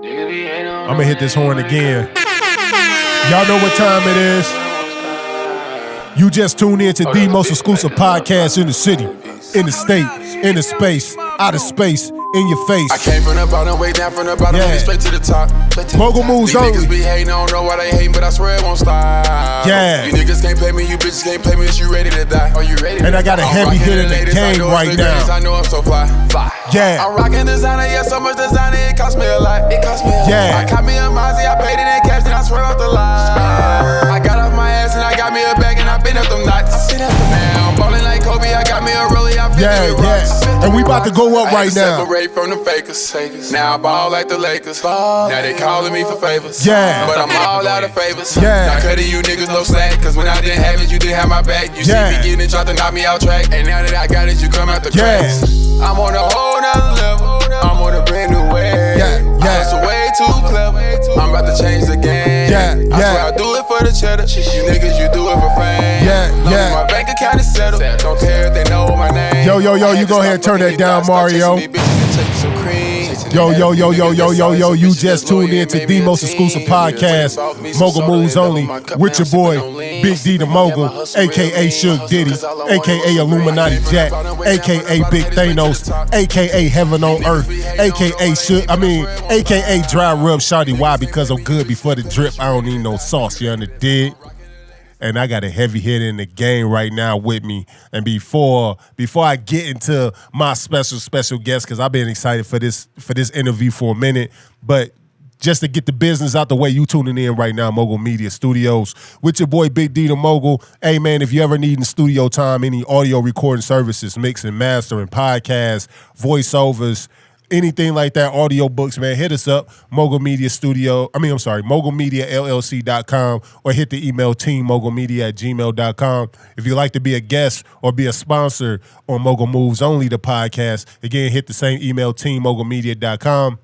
I'm gonna hit this horn again. Y'all know what time it is. You just tuned in to the most exclusive podcast in the city, in the state, in the space, out of space, in your face. I came from the bottom, way down from the bottom, straight to the top. Mogul moves only. These niggas be hating, I don't know why they hating, but I swear it won't stop. Yeah. You niggas can't play me, you bitches can't play me, is you ready to die? Are you ready? And I got a heavy hit in the game right now. I know I'm so fly. Yeah. I'm rocking designer, yeah, so much designer, it cost me a lot. It cost me a lot. Yeah. I caught me a Mozzie, I paid it in cash, and I swear off the line. I got off my ass and I got me a bag, and I been up them nights. Now I'm ballin' like Kobe, I got me a rollie, I feel it rocks. And we about to go up right now. Separate from the fakers. Now I ball like the Lakers. Now they calling me for favors. Yeah. But I'm all out of favors. Yeah. Now cutting you niggas no slack. Cause when I didn't have it, you didn't have my back. You see me getting it, try to knock me out track. And now that I got it, you come out the cracks. I'm on a whole nother level. I'm on a brand new way. I hustle way too clever. I'm about to change the game. I swear I do it for the cheddar. You niggas, you do it for fame. My bank account is settled. Don't care if they know my name. Yo, you go ahead and turn that down, Mario. Yo, you just tuned in to the most exclusive podcast, Mogul Moves Only, with your boy, Big D the Mogul, a.k.a. Suge Diddy, a.k.a. Illuminati Jack, a.k.a. Big Thanos, a.k.a. Heaven on Earth, a.k.a. Dry Rub Shawty. Why? Because I'm good before the drip. I don't need no sauce, you understand? And I got a heavy hit in the game right now with me. And before I get into my special guest, because I've been excited for this interview for a minute, but just to get the business out the way, you tuning in right now, Mogul Media Studios, with your boy Big D the Mogul. Hey man, if you ever need in studio time, any audio recording services, mixing, mastering, podcasts, voiceovers, anything like that, audio books, man, hit us up, MogulMediaLLC.com, or hit the email teammogulmedia@gmail.com. If you'd like to be a guest or be a sponsor on Mogul Moves Only, the podcast, again, hit the same email, teammogulmedia.com.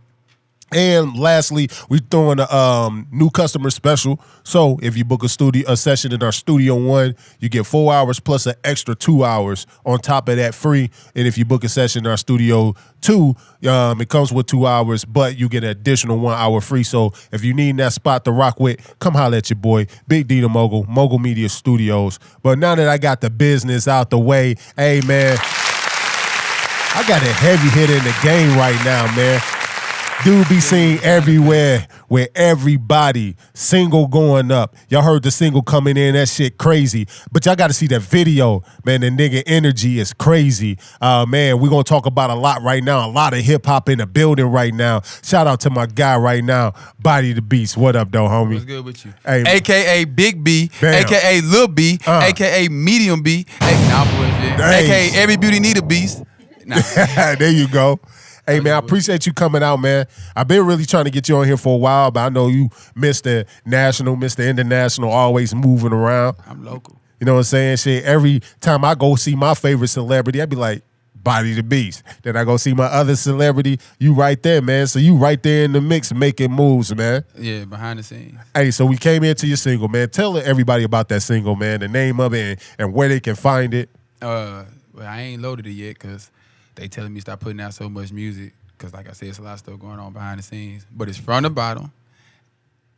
And lastly, we're throwing a new customer special. So if you book a session in our Studio One, you get 4 hours plus an extra 2 hours on top of that free. And if you book a session in our Studio Two, it comes with 2 hours, but you get an additional 1 hour free. So if you need that spot to rock with, come holler at your boy, Big D the Mogul, Mogul Media Studios. But now that I got the business out the way, hey man, I got a heavy hit in the game right now, man. Dude be seen everywhere with everybody. Single going up. Y'all heard the single coming in. That shit crazy. But y'all got to see that video. Man, the nigga energy is crazy. Man, we're going to talk about a lot right now. A lot of hip-hop in the building right now. Shout out to my guy right now, Body the Beast. What up, though, homie? What's good with you? Hey, AKA Big B, Bam. AKA Lil B, AKA Medium B, AKA Every Beauty Need a Beast. Nah. There you go. Hey, man, I appreciate you coming out, man. I've been really trying to get you on here for a while, but I know you Mr. National, Mr. International, always moving around. I'm local. You know what I'm saying? Shit, every time I go see my favorite celebrity, I be like, Body the Beast. Then I go see my other celebrity, you right there, man. So you right there in the mix making moves, man. Yeah, behind the scenes. Hey, so we came into your single, man. Tell everybody about that single, man, the name of it and where they can find it. Well, I ain't loaded it yet because they telling me stop putting out so much music because, like I said, it's a lot of stuff going on behind the scenes. But it's from the bottom.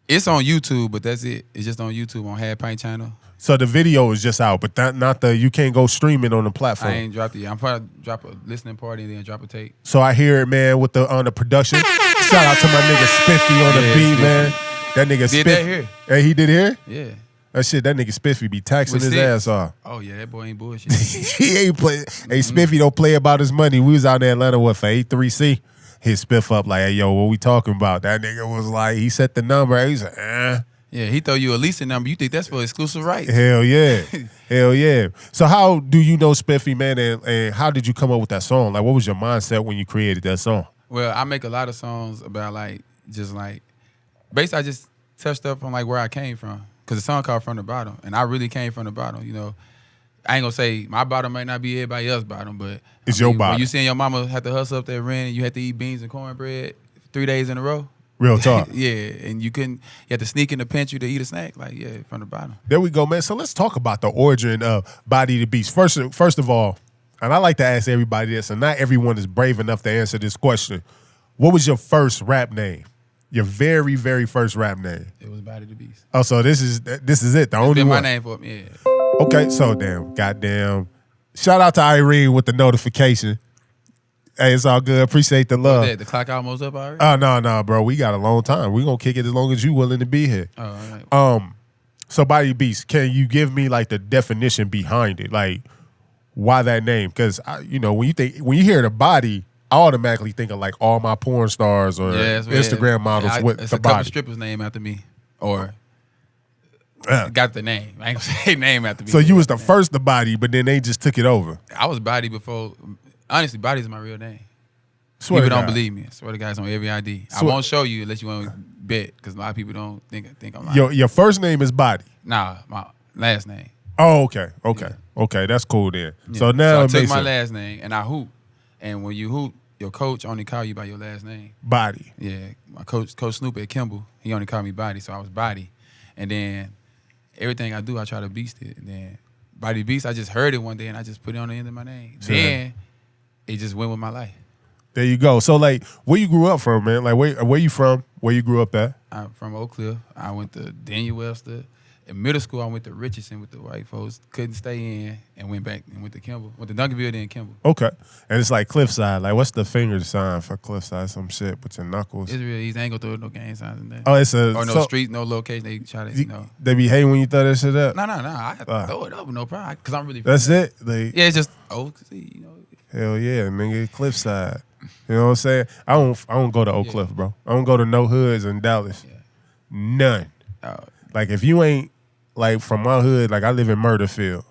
It's on YouTube, but that's it. It's just on YouTube on Had Paint channel. So the video is just out, but not you can't go stream it on the platform. I ain't dropped it yet. I'm probably drop a listening party and then drop a tape. So I hear it, man, with on the production. Shout out to my nigga Spiffy on the beat, Spiffy. man. That nigga Spiffy. Did that here. Hey, he did here? Yeah. That shit, that nigga Spiffy be taxing his ass off. Oh, yeah, that boy ain't bullshit. He ain't play. Hey, Spiffy don't play about his money. We was out in Atlanta, for A3C? Hit Spiff up like, hey, yo, what we talking about? That nigga was like, he set the number. He was like, Yeah, he throw you a leasing number. You think that's for exclusive rights? Hell yeah. Hell yeah. So how do you know Spiffy, man, and how did you come up with that song? Like, what was your mindset when you created that song? Well, I make a lot of songs about, basically I just touched up on, where I came from. Because the song called From the Bottom, and I really came from the bottom, you know. I ain't gonna say my bottom might not be everybody else's bottom, but it's your bottom. When you seeing your mama have to hustle up that rent, you had to eat beans and cornbread 3 days in a row. Real talk. Yeah, and you had to sneak in the pantry to eat a snack, from the bottom. There we go, man. So let's talk about the origin of Body the Beast. First of all, and I like to ask everybody this, and not everyone is brave enough to answer this question. What was your first rap name? Your very, very first rap name. It was Body the Beast. Oh, so this is it. The only Been one. my name for yeah. Okay, so goddamn. Shout out to Irene with the notification. Hey, it's all good. Appreciate the love. That, the clock almost up already? Oh, no, bro. We got a long time. We gonna kick it as long as you willing to be here. Oh, all right. So Body Beast, can you give me like the definition behind it? Like why that name? Because when you hear the body, I automatically think of like all my porn stars or Instagram models with it's the a couple body. strippers named after me. Or got the name. I ain't gonna say name after me. So you was the first the body, but then they just took it over. I was Body before. Honestly, Body is my real name. Swear People to don't God. believe me. I swear to God, it's on every ID. I Swear. won't show you unless you want to bet, because a lot of people don't think I'm lying. Your first name is Body. Nah, my last name. Oh, okay. Yeah. Okay, that's cool then. Yeah. So now I it took makes my sense. last name and I hoop. And when you hoop, your coach only call you by your last name. Body. Yeah, my coach Snoop at Kimball, he only called me Body, so I was Body. And then everything I do, I try to beast it. And then Body Beast, I just heard it one day and I just put it on the end of my name. Sure. Then it just went with my life. There you go. So like, where you grew up from, man? Like, where you from? Where you grew up at? I'm from Oak Cliff. I went to Daniel Webster. In middle school, I went to Richardson with the white folks. Couldn't stay in and went back and went to Kimball. Went to Duncanville, then Kimball. Okay. And it's like Cliffside. Like, what's the finger sign for Cliffside? Some shit with your knuckles. It's real easy. I ain't gonna throw no gang signs in there. Oh, it's a or no street, no location. They try to, They be hating when you throw that shit up. No. I throw it up with no problem because I'm really. That's it. Like, Yeah, it's just see. hell yeah, nigga, Cliffside. You know what I'm saying? I don't go to Oak Cliff, bro. I don't go to no hoods in Dallas. Yeah. None. Like if you ain't like from my hood, like I live in Murderfield,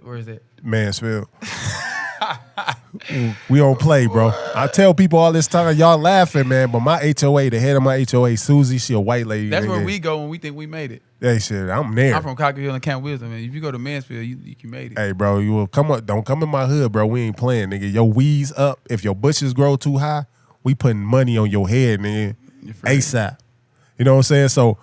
Where is that? Mansfield. We don't play, bro. I tell people all this time, y'all laughing, man, but my HOA, the head of my HOA, Susie, she a white lady. That's nigga. where we go when we think we made it. Hey, shit, I'm there. I'm from Cocker Hill and Camp Wisdom, and if you go to Mansfield, you made it. Hey, bro, you will come up. Don't come in my hood, bro. We ain't playing, nigga. Your weeds up. If your bushes grow too high, we putting money on your head, nigga. ASAP. You know what I'm saying? So,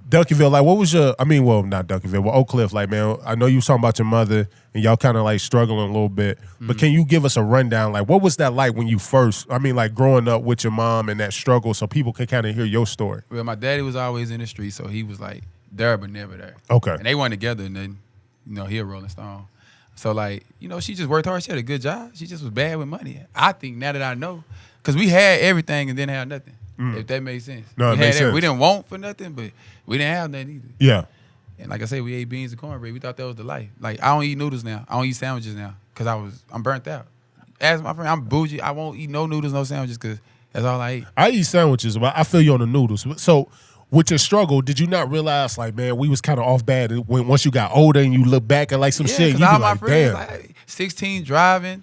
Duncanville, like, what was your? I mean, well, not Duncanville, but Oak Cliff. Like, man, I know you was talking about your mother, and y'all kind of like struggling a little bit. But can you give us a rundown? Like, what was that like when you first? I mean, like growing up with your mom and that struggle, so people can kind of hear your story. Well, my daddy was always in the street, so he was like there but never there. Okay. And they weren't together, and then he a Rolling Stone. So like, she just worked hard. She had a good job. She just was bad with money. I think now that I know, because we had everything and didn't have nothing. If that makes sense. No, it makes sense. We didn't want for nothing, but we didn't have nothing either. Yeah. And like I said, we ate beans and cornbread. We thought that was the life. Like, I don't eat noodles now. I don't eat sandwiches now because I'm burnt out. As my friend, I'm bougie. I won't eat no noodles, no sandwiches because that's all I eat. I eat sandwiches, but I feel you on the noodles. So with your struggle, did you not realize, like, man, we was kind of off bad once you got older and you look back at like some shit, you be all like, my friends, damn. like 16 driving.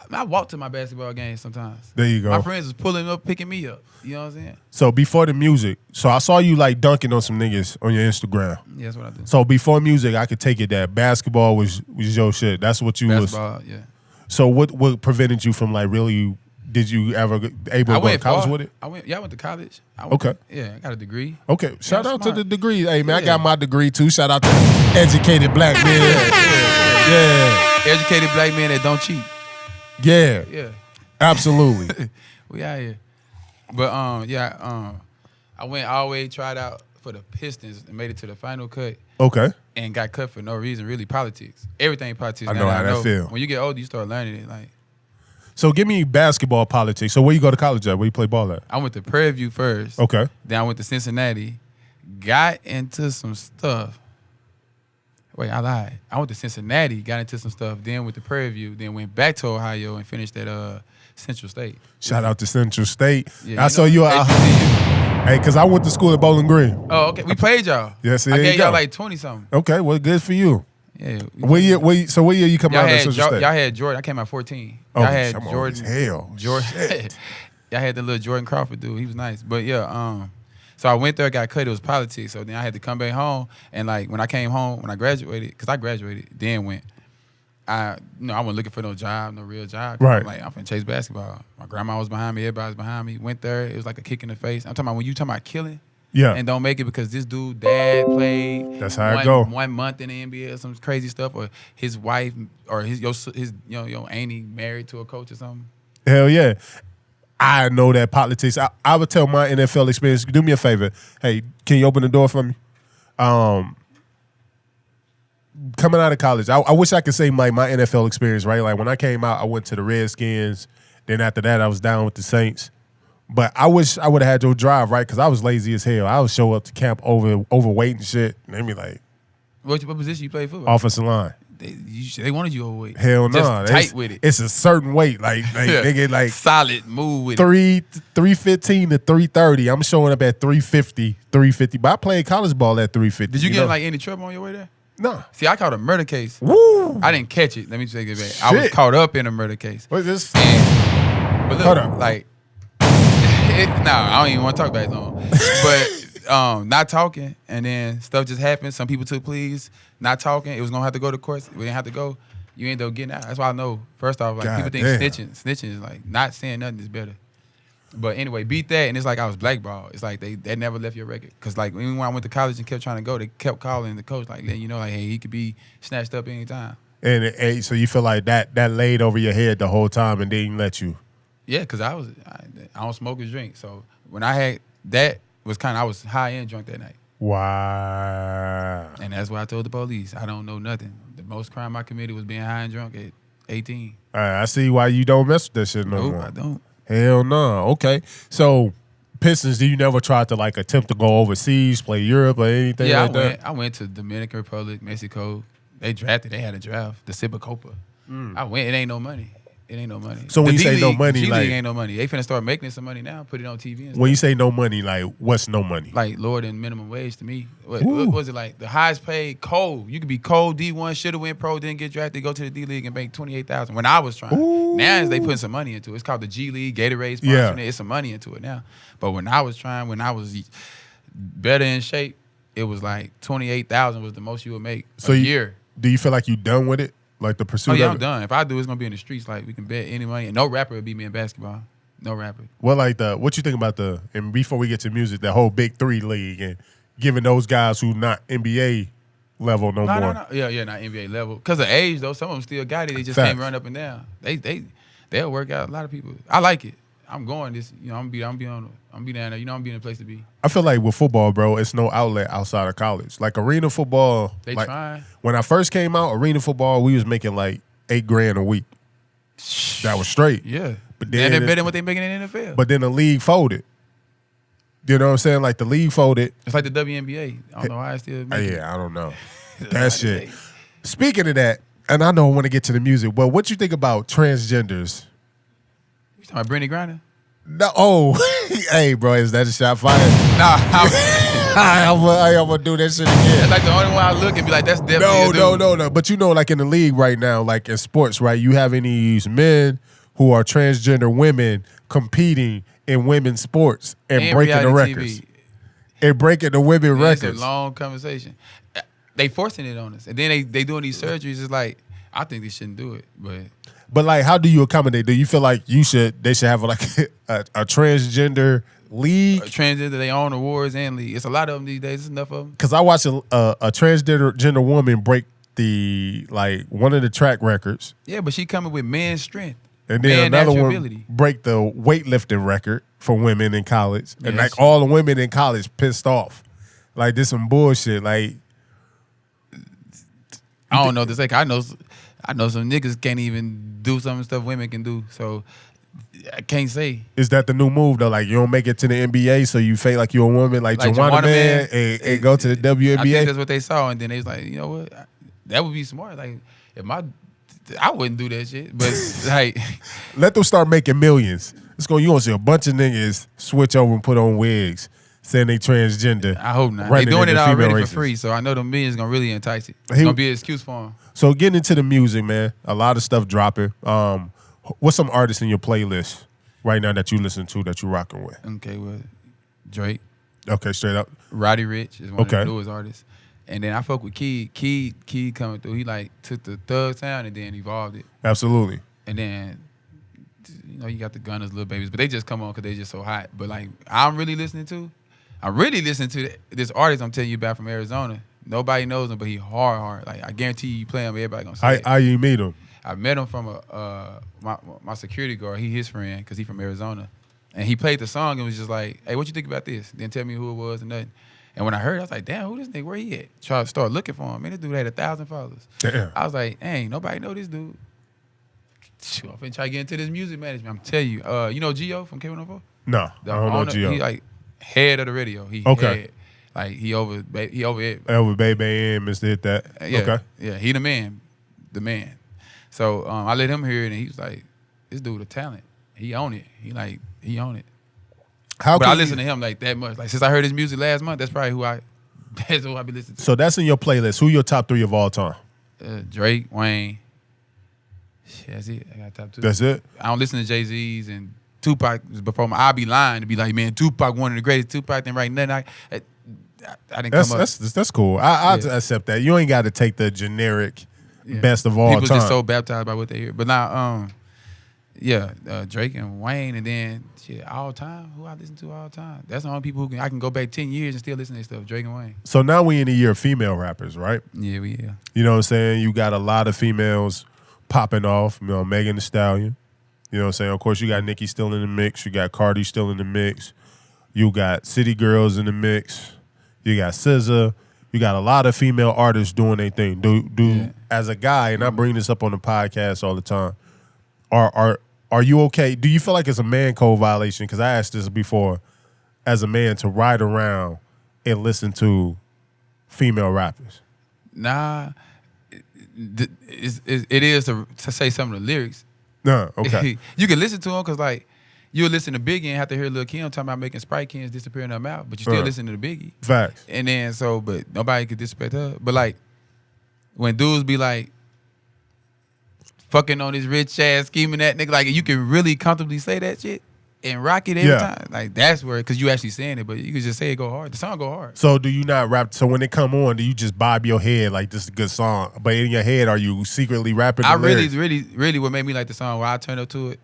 I walk to my basketball games sometimes. There you go. My friends was pulling up, picking me up. You know what I'm saying? So before the music, so I saw you like dunking on some niggas on your Instagram. Yeah, that's what I do. So before music, I could take it that basketball was your shit. That's what you Basketball, yeah. So what prevented you from like really? Did you ever able to go to college with it? I went to college. Okay. I got a degree. Okay. Shout I'm out smart. to the degree. Hey man, I Yeah. got my degree too. Shout out to educated black men. Yeah. Educated black men that don't cheat. Yeah. Yeah. Absolutely. We out here. But I went all the way, tried out for the Pistons and made it to the final cut Okay. and got cut for no reason, really politics. Everything politics. I Now know how that feel. When you get older, you start learning it. Like, So give me basketball politics. So where you go to college at? Where you play ball at? I went to Prairie View first. Okay. Then I went to Cincinnati, got into some stuff. Wait, I lied. I went to Cincinnati, got into some stuff, then went to Prairie View, then went back to Ohio and finished at Central State. Shout out to Central State. Yeah, I saw you. HBCU. Hey, because I went to school at Bowling Green. Oh, okay. We played y'all. Yes, I there you gave y'all go. like 20-something. Okay, well, good for you. Yeah. What year you come Y'all out of had, Central State? y'all had Jordan. I came out 14. Oh, Y'all had I'm old Jordan. as hell. Jordan. Shit. Y'all had the little Jordan Crawford dude. He was nice. But yeah, so I went there, got cut. It was politics. So then I had to come back home. And like when I came home, when I graduated, because I graduated, then went. I wasn't looking for no job, no real job. Right. Like I'm finna chase basketball. My grandma was behind me. Everybody was behind me. Went there. It was like a kick in the face. I'm talking about when you talking about killing. Yeah. And don't make it because this dude dad played. That's how it go. 1 month in the NBA or some crazy stuff, or his wife or his your auntie married to a coach or something. Hell yeah. I know that politics. I would tell my NFL experience. Do me a favor. Hey, can you open the door for me? Coming out of college, I wish I could say my NFL experience, right? Like when I came out, I went to the Redskins. Then after that, I was down with the Saints. But I wish I would have had your drive, right? Because I was lazy as hell. I would show up to camp overweight and shit. And they be like, what position you play football? Offensive line. They wanted you overweight. Hell no. Just tight with it. It's a certain weight. Like Yeah. they get like solid move with 315 to 330. I'm showing up at 350. But I played college ball at 350. Did you get like any trouble on your way there? No. See, I caught a murder case. Woo. I didn't catch it. Let me take it back. Shit. I was caught up in a murder case. What is this? But look, Hold up. like, I don't even want to talk about it long. But not talking, and then stuff just happened. Some people took pleas. Not talking. It was gonna have to go to court. We didn't have to go. You end up getting out. That's why I know. First off, like God people think damn. snitching is like not saying nothing is better. But anyway, beat that, and it's like I was blackballed. It's like they never left your record. Cause like even when I went to college and kept trying to go, they kept calling the coach like, you know, like, hey, he could be snatched up anytime. And so you feel like that laid over your head the whole time and didn't let you. Yeah, cause I don't smoke or drink. So when I had that was I was high and drunk that night. Wow. And that's why I told the police I don't know nothing. The most crime I committed was being high and drunk at 18. I see why you don't mess with that shit no Nope, more. I don't. Hell no. Okay. So Pistons, do you never try to like attempt to go overseas, play Europe or anything Yeah, like that? I went to Dominican Republic, Mexico. They had a draft, the Sibacopa. I went. It ain't no money. It ain't no money. So when The you say no money, G like- League ain't no money. They finna start making some money now, put it on TV and stuff. When you say no money, like what's no money? Like lower than minimum wage to me. What Ooh. was it like? The highest paid Cole. You could be Cole D1, should have went pro, didn't get drafted, go to the D League and make $28,000 when I was trying. Ooh. Now they putting some money into it. It's called the G League, Gatorade sponsoring Yeah. it. It's some money into it now. But when I was trying, when I was better in shape, it was like $28,000 was the most you would make a year. Do you feel like you done with it? Like the pursuit Oh yeah, of I'm it? done. If I do, it's gonna be in the streets. Like we can bet any money. And no rapper would beat me in basketball. No rapper. Well, like what you think about and before we get to music, the whole Big Three league and giving those guys who not NBA level no more. No. Yeah, not NBA level. Because of age though, some of them still got it. They just Facts. can't run up and down. They'll work out. A lot of people. I like it. I'm going this. You know, I'm be down there. You know, I'm being a place to be. I feel like with football, bro, it's no outlet outside of college. Like arena football. They like, trying. When I first came out, arena football, we was making like $8,000 a week. That was straight. Yeah. But They're then better than what they making in the NFL. But then the league folded. You know what I'm saying? Like the league folded. It's like the WNBA. I don't know why it's still making Yeah, I don't know. That shit. Speaking of that, and I know I want to get to the music, but what you think about transgenders? You talking about Brittany Griner? No, hey, bro, is that a shot fired? Nah, I'm gonna do that shit again. that's like the only one I look and be like, that's definitely a dude. No. But you know, like in the league right now, like in sports, right? You have these men who are transgender women competing in women's sports and breaking the reality records. TV. And breaking the women It's records. a long conversation. They forcing it on us, and then they doing these surgeries. It's like I think they shouldn't do it, But like, how do you accommodate? Do you feel like they should have like a transgender league? transgender they own awards and league. It's a lot of them these days. There's enough of them. Because I watched a transgender woman break one of the track records, Yeah, but she coming with man's strength. and then Man another one naturality. break the weightlifting record for women in college, and Yes. like all the women in college pissed off. Like this some bullshit. Like I don't know this. Like I know some niggas can't even do some of the stuff women can do. So I can't say. is that the new move though? Like you don't make it to the NBA, so you fake like you're a woman, like Juwanna Man, and go to the WNBA. I think that's what they saw, and then they was like, you know what? That would be smart. Like if I wouldn't do that shit, but like Let them start making millions. You gonna see a bunch of niggas switch over and put on wigs, saying they transgender. I hope not. They running doing it into female already races. for free, so I know the millions gonna really entice it. It's gonna be an excuse for them. So getting into the music, man, a lot of stuff dropping. What's some artists in your playlist right now that you listen to that you rocking with? Okay, well, Drake, Okay, straight up. Roddy Ricch is one of Okay. the newest artists, and then I fuck with Key. Key coming through. He like took the thug sound and then evolved it, Absolutely. and then you got the Gunners, Little Babies, but they just come on because they just so hot. But like I'm really listening to this artist I'm telling you about from Arizona. Nobody knows him, but he hard. Like I guarantee you play him, everybody gonna say it. How you meet him? I met him from my security guard. He his friend because he from Arizona. And he played the song and was just like, hey, what you think about this? Didn't tell me who it was and nothing. And when I heard it, I was like, damn, who this nigga? Where he at? Try to start looking for him. Man, this dude had 1,000 followers. Damn. I was like, ain't nobody know this dude. I'm finna try to get into this music management. I'm telling you. You know Gio from K104? No, I don't know Gio. He like head of the radio. He head. Like he over it. Over Baby and Mr. Hit That. Yeah, Okay. Yeah, he the man. So I let him hear it and he was like, this dude a talent. He own it. He own it. But I listen to him like that much. Like since I heard his music last month, that's probably who I be listening to. So that's in your playlist. Who your top 3 of all time? Drake, Wayne. Shit, that's it. I got top 2. That's it? I don't listen to Jay-Z's and Tupac was before my. I'll be lying to be like, man, Tupac one of the greatest. Tupac didn't write nothing. I didn't come up. That's cool. I accept that. You ain't got to take the generic best of all time. People just so baptized by what they hear. But now, Drake and Wayne, and then shit, all time. Who I listen to all time? That's the only people I can go back 10 years and still listen to their stuff. Drake and Wayne. So now we in the year of female rappers, right? Yeah, You know what I'm saying? You got a lot of females popping off. You know, Megan Thee Stallion. You know what I'm saying? Of course, you got Nicki still in the mix. You got Cardi still in the mix. You got City Girls in the mix. You got SZA. You got a lot of female artists doing their thing. As a guy, and I bring this up on the podcast all the time, are you okay? Do you feel like it's a man code violation? Because I asked this before, as a man, to ride around and listen to female rappers. Nah, it is to say some of the lyrics. No, okay. You can listen to them because like you'll listen to Biggie and have to hear Lil' Kim talking about making Sprite cans disappear in her mouth, but you still listen to the Biggie. Facts. And then but nobody could disrespect her. But like when dudes be like fucking on this rich ass scheming that nigga, like you can really comfortably say that shit and rock it every time. Like that's where, because you actually saying it, but you can just say it go hard. The song go hard. So do you not rap? So when it come on, do you just bob your head like this is a good song? But in your head, are you secretly rapping the lyrics? really what made me like the song, why I turn up to it,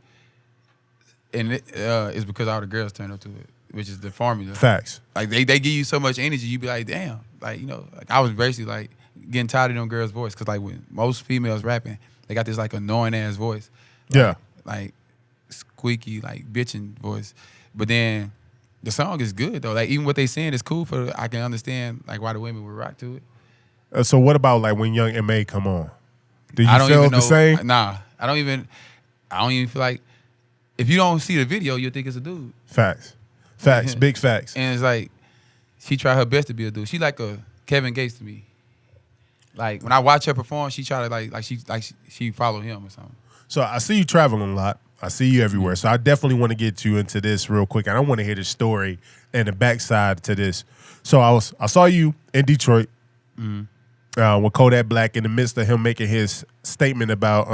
and it's because all the girls turn up to it, which is the formula. Facts. Like they give you so much energy, you be like, damn. Like, you know, like I was basically like getting tired of them girls' voice, because like when most females rapping, they got this like annoying ass voice. Like squeaky, like bitching voice. But then the song is good though. Like even what they saying is cool I can understand like why the women would rock to it. So what about like when Young M.A. come on? Do you feel the same? Nah, I don't even feel like, if you don't see the video, you'll think it's a dude. Facts, big facts. And it's like she tried her best to be a dude. She like a Kevin Gates to me. Like when I watch her perform, she try to she follow him or something. So I see you traveling a lot. I see you everywhere. So I definitely want to get you into this real quick. And I want to hear the story and the backside to this. So I saw you in Detroit with Kodak Black, in the midst of him making his statement about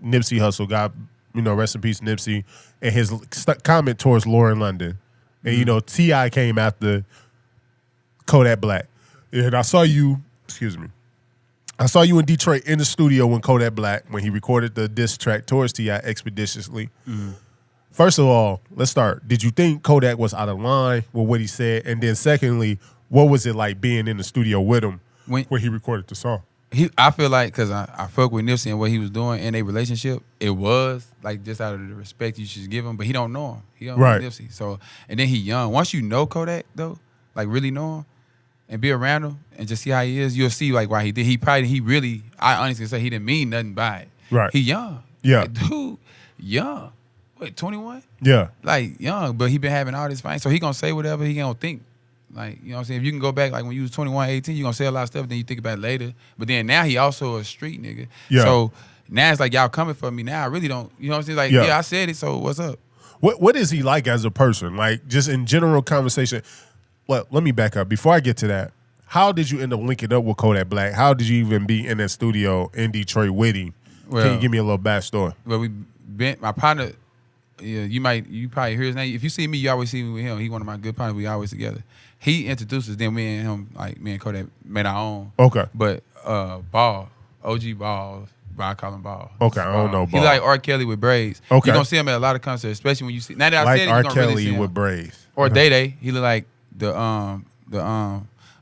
Nipsey Hussle. God, rest in peace, Nipsey, and his comment towards Lauren London. And T.I. came after Kodak Black. And I saw you, in Detroit in the studio when Kodak Black, when he recorded the diss track towards T.I. Expeditiously. First of all, let's start. Did you think Kodak was out of line with what he said? And then secondly, what was it like being in the studio with him when he recorded the song? I feel like, because I fuck with Nipsey and what he was doing in a relationship, it was like just out of the respect you should give him, but he don't know him. He don't know Nipsey. So, and then he young. Once you know Kodak though, like really know him, and be around him and just see how he is, you'll see like why he did. I honestly say he didn't mean nothing by it. Right. He young. Yeah. Like, dude, young. Wait, 21? Yeah. Like young, but he been having all this fine. So he gonna say whatever he gonna think. Like, you know what I'm saying? If you can go back, like when you was 21, 18, you gonna say a lot of stuff, then you think about it later. But then now he also a street nigga. Yeah. So now it's like y'all coming for me. Now I really don't, you know what I'm saying? Like, yeah I said it, so what's up? What is he like as a person? Like just in general conversation. Well, let me back up. Before I get to that, how did you end up linking up with Kodak Black? How did you even be in that studio in Detroit with him? Well, can you give me a little backstory? Well, my partner, you probably hear his name. If you see me, you always see me with him. He one of my good partners. We always together. He introduced us, then me and him, like me and Kodak made our own. Okay. But Ball, OG Ball, I call him Ball. Okay, I don't know Ball. He like R. Kelly with braids. Okay. You're gonna see him at a lot of concerts, especially when you see. Now that I said it, R. you're gonna Kelly really see him. with braids. Or Day. He look like the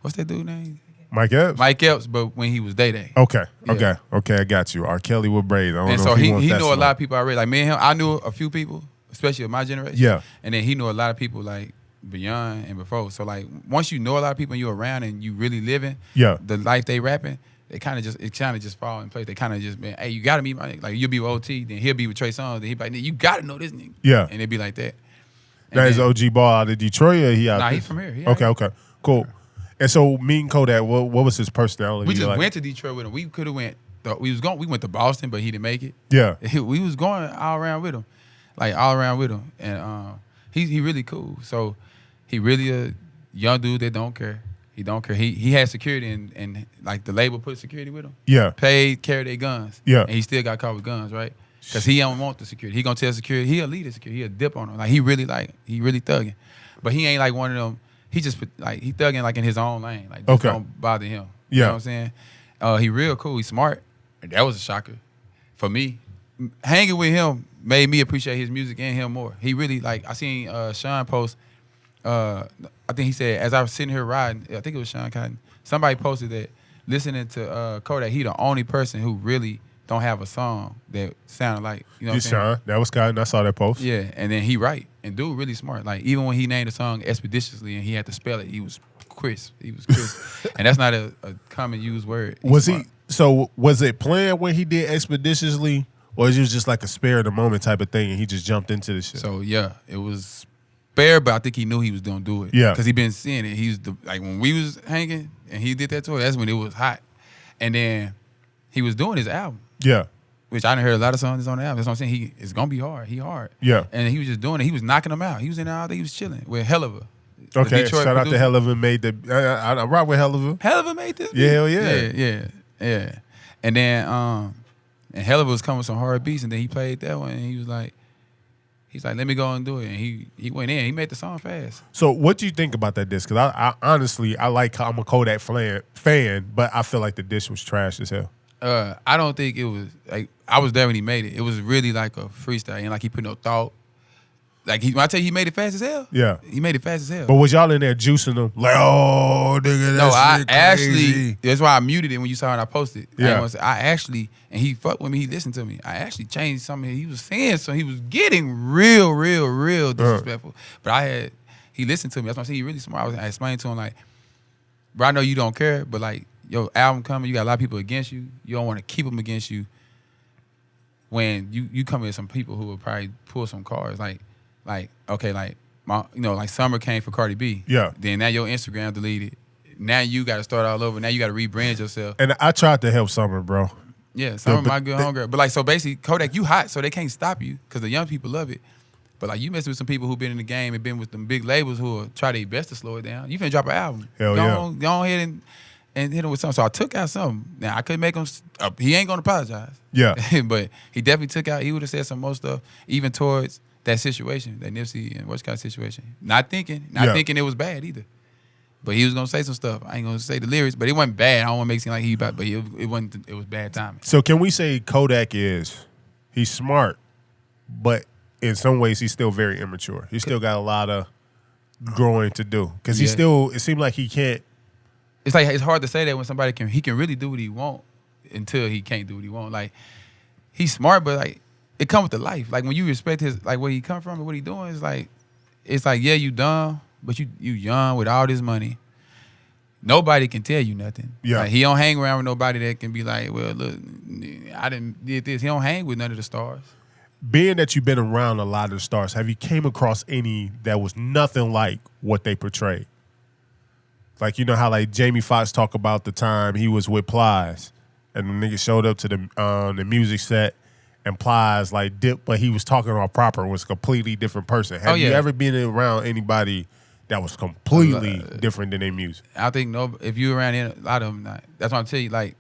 what's that dude name? Mike Epps? Mike Epps, but when he was Day. Okay, I got you. R. Kelly with braids. I don't and know so if he know a lot of people already. Like me and him, I knew a few people. especially of my generation. Yeah. And then he knew a lot of people like beyond and before. So like once you know a lot of people and you're around and you really living the life they rapping, it kind of just fall in place. They kind of just been, hey, you gotta meet my nigga. Like you'll be with OT, then he'll be with Trey Songz, then he'll be like, you gotta know this nigga. Yeah. And it'd be like that. That is OG Ball out of Detroit or he out Nah, there? he from here. Okay. Cool. And so meeting Kodak, what was his personality? We just like? went to Detroit with him. We could have went. We went to Boston, but he didn't make it. Yeah. We was going all around with him, and he really cool. So he really a young dude that don't care. He don't care. He had security and like the label put security with him. Yeah. Paid, carry their guns. Yeah. And he still got caught with guns, right? Because he don't want the security. He gonna tell security. He'll lead the security. He'll dip on him. Like he really thugging, but he ain't like one of them. He just he thugging like in his own lane. Like just don't bother him. You know what I'm saying? He real cool. He's smart. And that was a shocker for me. Hanging with him made me appreciate his music and him more. He really I seen Sean post. I think he said as I was sitting here riding. I think it was Sean Cotton. Somebody posted that listening to Kodak, he the only person who really don't have a song that sounded like, you know what I'm saying? Sean, that was Cotton. I saw that post. Yeah, and then he right. And dude really smart. Like even when he named the song Expeditiously and he had to spell it, he was crisp. And that's not a common used word. So was it planned when he did Expeditiously, or it was just like a spare of the moment type of thing and he just jumped into the shit? So yeah, it was spare, but I think he knew he was gonna do it. Yeah. Because he been seeing it. He's when we was hanging and he did that tour, that's when it was hot. And then he was doing his album. Yeah. Which I done heard a lot of songs on the album. That's what I'm saying. It's gonna be hard. He hard. Yeah. And he was just doing it. He was knocking them out. He was in there all day. He was chilling with Helliver. Okay, shout out to Helliver made the. I rock with Helliver. Helliver made this. Yeah, hell yeah. Yeah. And then and Helliver was coming with some hard beats, and then he played that one, and he's like, let me go and do it, and he went in. He made the song fast. So what do you think about that disc? Because I honestly I'm a Kodak fan, but I feel like the disc was trash as hell. I don't think it was like I was there when he made it. It was really like a freestyle, and like he put no thought. Like when I tell you he made it fast as hell. Yeah, he made it fast as hell. But was y'all in there juicing them? Like, oh, nigga, that's actually. That's why I muted it when you saw it. I posted. Yeah, I actually, and he fucked with me. He listened to me. I actually changed something he was saying, so he was getting real disrespectful. But he listened to me. That's why I said he really smart. I explained to him like, bro, I know you don't care, but like your album coming, you got a lot of people against you. You don't want to keep them against you. When you come with some people who will probably pull some cards, like Summer came for Cardi B. Yeah. Then now your Instagram deleted. Now you got to start all over. Now you got to rebrand yourself. And I tried to help Summer, bro. Yeah, Summer my good homegirl. But so basically, Kodak, you hot, so they can't stop you because the young people love it. But like you messing with some people who've been in the game and been with them big labels who will try their best to slow it down. You finna drop an album. Hell yeah. Go ahead and hit him with something. So I took out something. Now I couldn't make him. He ain't gonna apologize. Yeah. But he definitely took out. He would have said some more stuff, even towards that situation, that Nipsey and What's situation. Not thinking it was bad either. But he was gonna say some stuff. I ain't gonna say the lyrics, but it wasn't bad. I don't want to make it seem like he bad, but it wasn't. It was bad timing. So can we say Kodak he's smart, but in some ways he's still very immature. He still got a lot of growing to do because it seemed like he can't. It's like it's hard to say that when somebody can really do what he want until he can't do what he want. Like he's smart, but like it comes with the life. Like when you respect his like where he come from and what he doing, it's like yeah, you dumb, but you young with all this money. Nobody can tell you nothing. Yeah. Like, he don't hang around with nobody that can be like, well, look, I did this. He don't hang with none of the stars. Being that you've been around a lot of the stars, have you came across any that was nothing like what they portrayed? Like, you know how like Jamie Foxx talk about the time he was with Plies and the nigga showed up to the music set and Plies like dipped, but he was talking all proper, was a completely different person. Have you ever been around anybody that was completely different than their music? I think if you around a lot of them, that's what I'm telling you. Like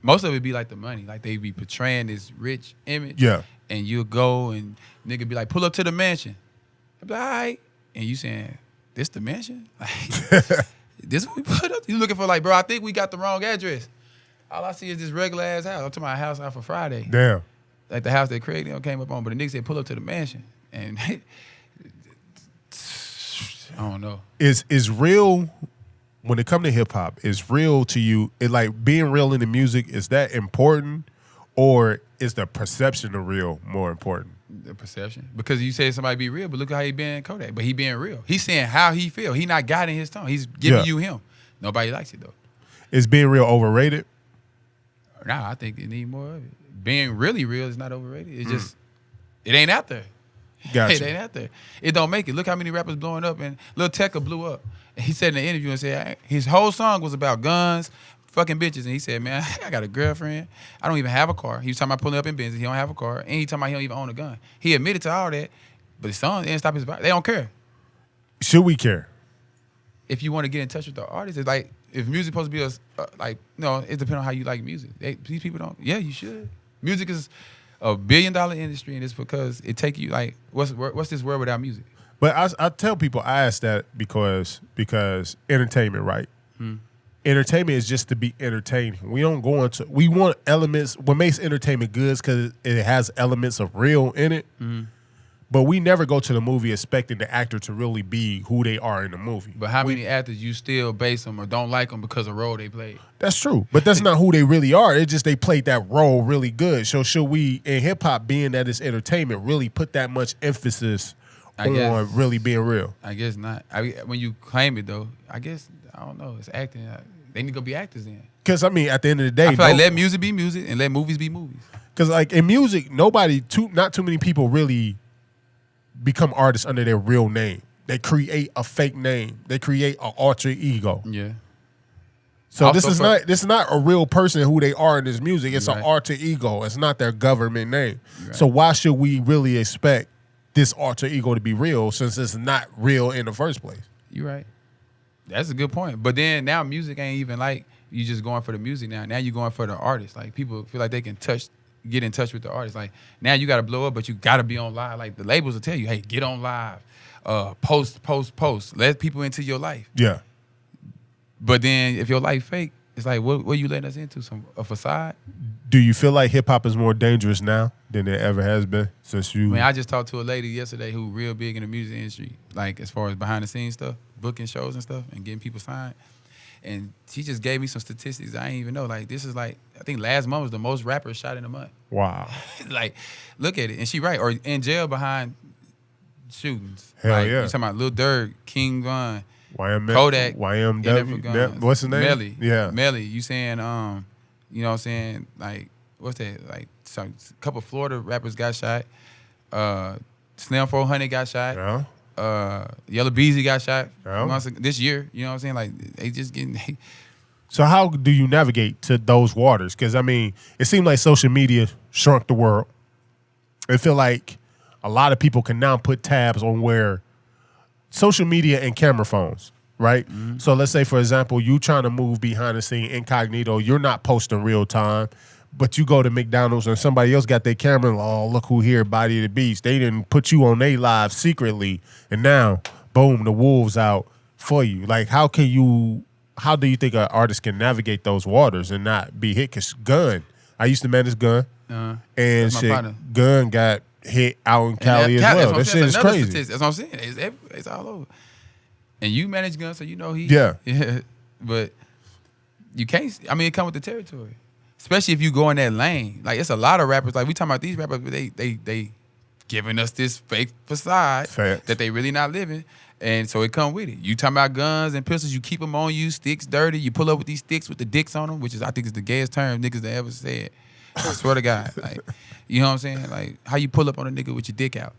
most of it be like the money, like they be portraying this rich image. Yeah, and you go and nigga be like, pull up to the mansion. I be like, all right, and you saying this the mansion? Like this what we put up? You looking for like, bro? I think we got the wrong address. All I see is this regular ass house. I'm to my house out for Friday. Damn, like the house that Craig came up on, but the nigga said pull up to the mansion, and I don't know. Is real when it come to hip hop? Is real to you? It like being real in the music. Is that important, or is the perception of real more important? The perception. Because you said somebody be real, but look at how he being Kodak. But he being real. He's saying how he feel. He not guiding his tone. He's giving you him. Nobody likes it though. Is being real overrated? Nah, I think it need more of it. Being really real is not overrated. It's just, it ain't out there. Gotcha. It ain't out there. It don't make it. Look how many rappers blowing up, and Lil Tecca blew up. And he said in the interview and said his whole song was about guns, fucking bitches, and he said, man, I got a girlfriend. I don't even have a car. He was talking about pulling up in Benz. He don't have a car, and he talking about he don't even own a gun. He admitted to all that, but his song didn't stop his vibe. They don't care. Should we care? If you want to get in touch with the artist, it's like if music supposed to be it depends on how you like music. These people don't. Yeah, you should. Music is a $1 billion industry, and it's because it take you like what's this world without music? But I tell people I ask that because entertainment, right? Entertainment is just to be entertaining. We want elements. What makes entertainment good is because it has elements of real in it. But we never go to the movie expecting the actor to really be who they are in the movie. But how many actors you still base them or don't like them because of the role they played? That's true. But that's not who they really are. It's just they played that role really good. So should we, in hip-hop, being that it's entertainment, really put that much emphasis on really being real? I guess not. When you claim it, though, I guess, I don't know. It's acting. They need to go be actors then. Because, I mean, at the end of the day... I feel like let music be music and let movies be movies. Because, like, in music, not too many people really become artists under their real name. They create a fake name. They create an alter ego. Yeah. So also this is not a real person who they are in this music. It's an alter ego. It's not their government name. Right. So why should we really expect this alter ego to be real since it's not real in the first place? You're right. That's a good point. But then now music ain't even like you just going for the music now. Now you're going for the artist. Like people feel like they can get in touch with the artist. Like now you got to blow up, but you got to be on live. Like the labels will tell you, hey, get on live, post. Let people into your life. Yeah. But then if your life fake, it's like, what you letting us into? A facade? Do you feel like hip hop is more dangerous now than it ever has been since you? I mean, I just talked to a lady yesterday who real big in the music industry, like as far as behind the scenes stuff, booking shows and stuff, and getting people signed. And she just gave me some statistics I didn't even know. Like this is like I think last month was the most rappers shot in a month. Wow. Like, look at it, and she right or in jail behind shootings. Hell like, yeah. You talking about Lil Durk, King Von, YM, Kodak, YMW, what's his name? Melly. Yeah. Melly. You saying, you know what I'm saying? Like, what's that? Like, a couple of Florida rappers got shot. Slim 400 got shot. Yeah. Yellow Beezy got shot. Yeah. This year. You know what I'm saying? Like, they just getting... So how do you navigate to those waters? Because, I mean, it seemed like social media shrunk the world. I feel like a lot of people can now put tabs on where social media and camera phones, right? Mm-hmm. So let's say, for example, you trying to move behind the scene incognito. You're not posting real time, but you go to McDonald's and somebody else got their camera and, oh, look who here, Body of the Beast. They didn't put you on their live secretly, and now, boom, the wolves out for you. Like, how do you think an artist can navigate those waters and not be hit? Because I used to manage Gun, and shit, Gun got hit out in Cali as well. That shit is crazy. That's what I'm saying. It's all over. And you manage Gun, so you know he. Yeah. But you can't. I mean, it comes with the territory, especially if you go in that lane. Like it's a lot of rappers. Like we talking about these rappers, but they giving us this fake facade that they really not living. And so it come with it. You talking about guns and pistols, you keep them on you, sticks dirty. You pull up with these sticks with the dicks on them, which is I think is the gayest term niggas that ever said. I swear to God. Like, you know what I'm saying? Like, how you pull up on a nigga with your dick out.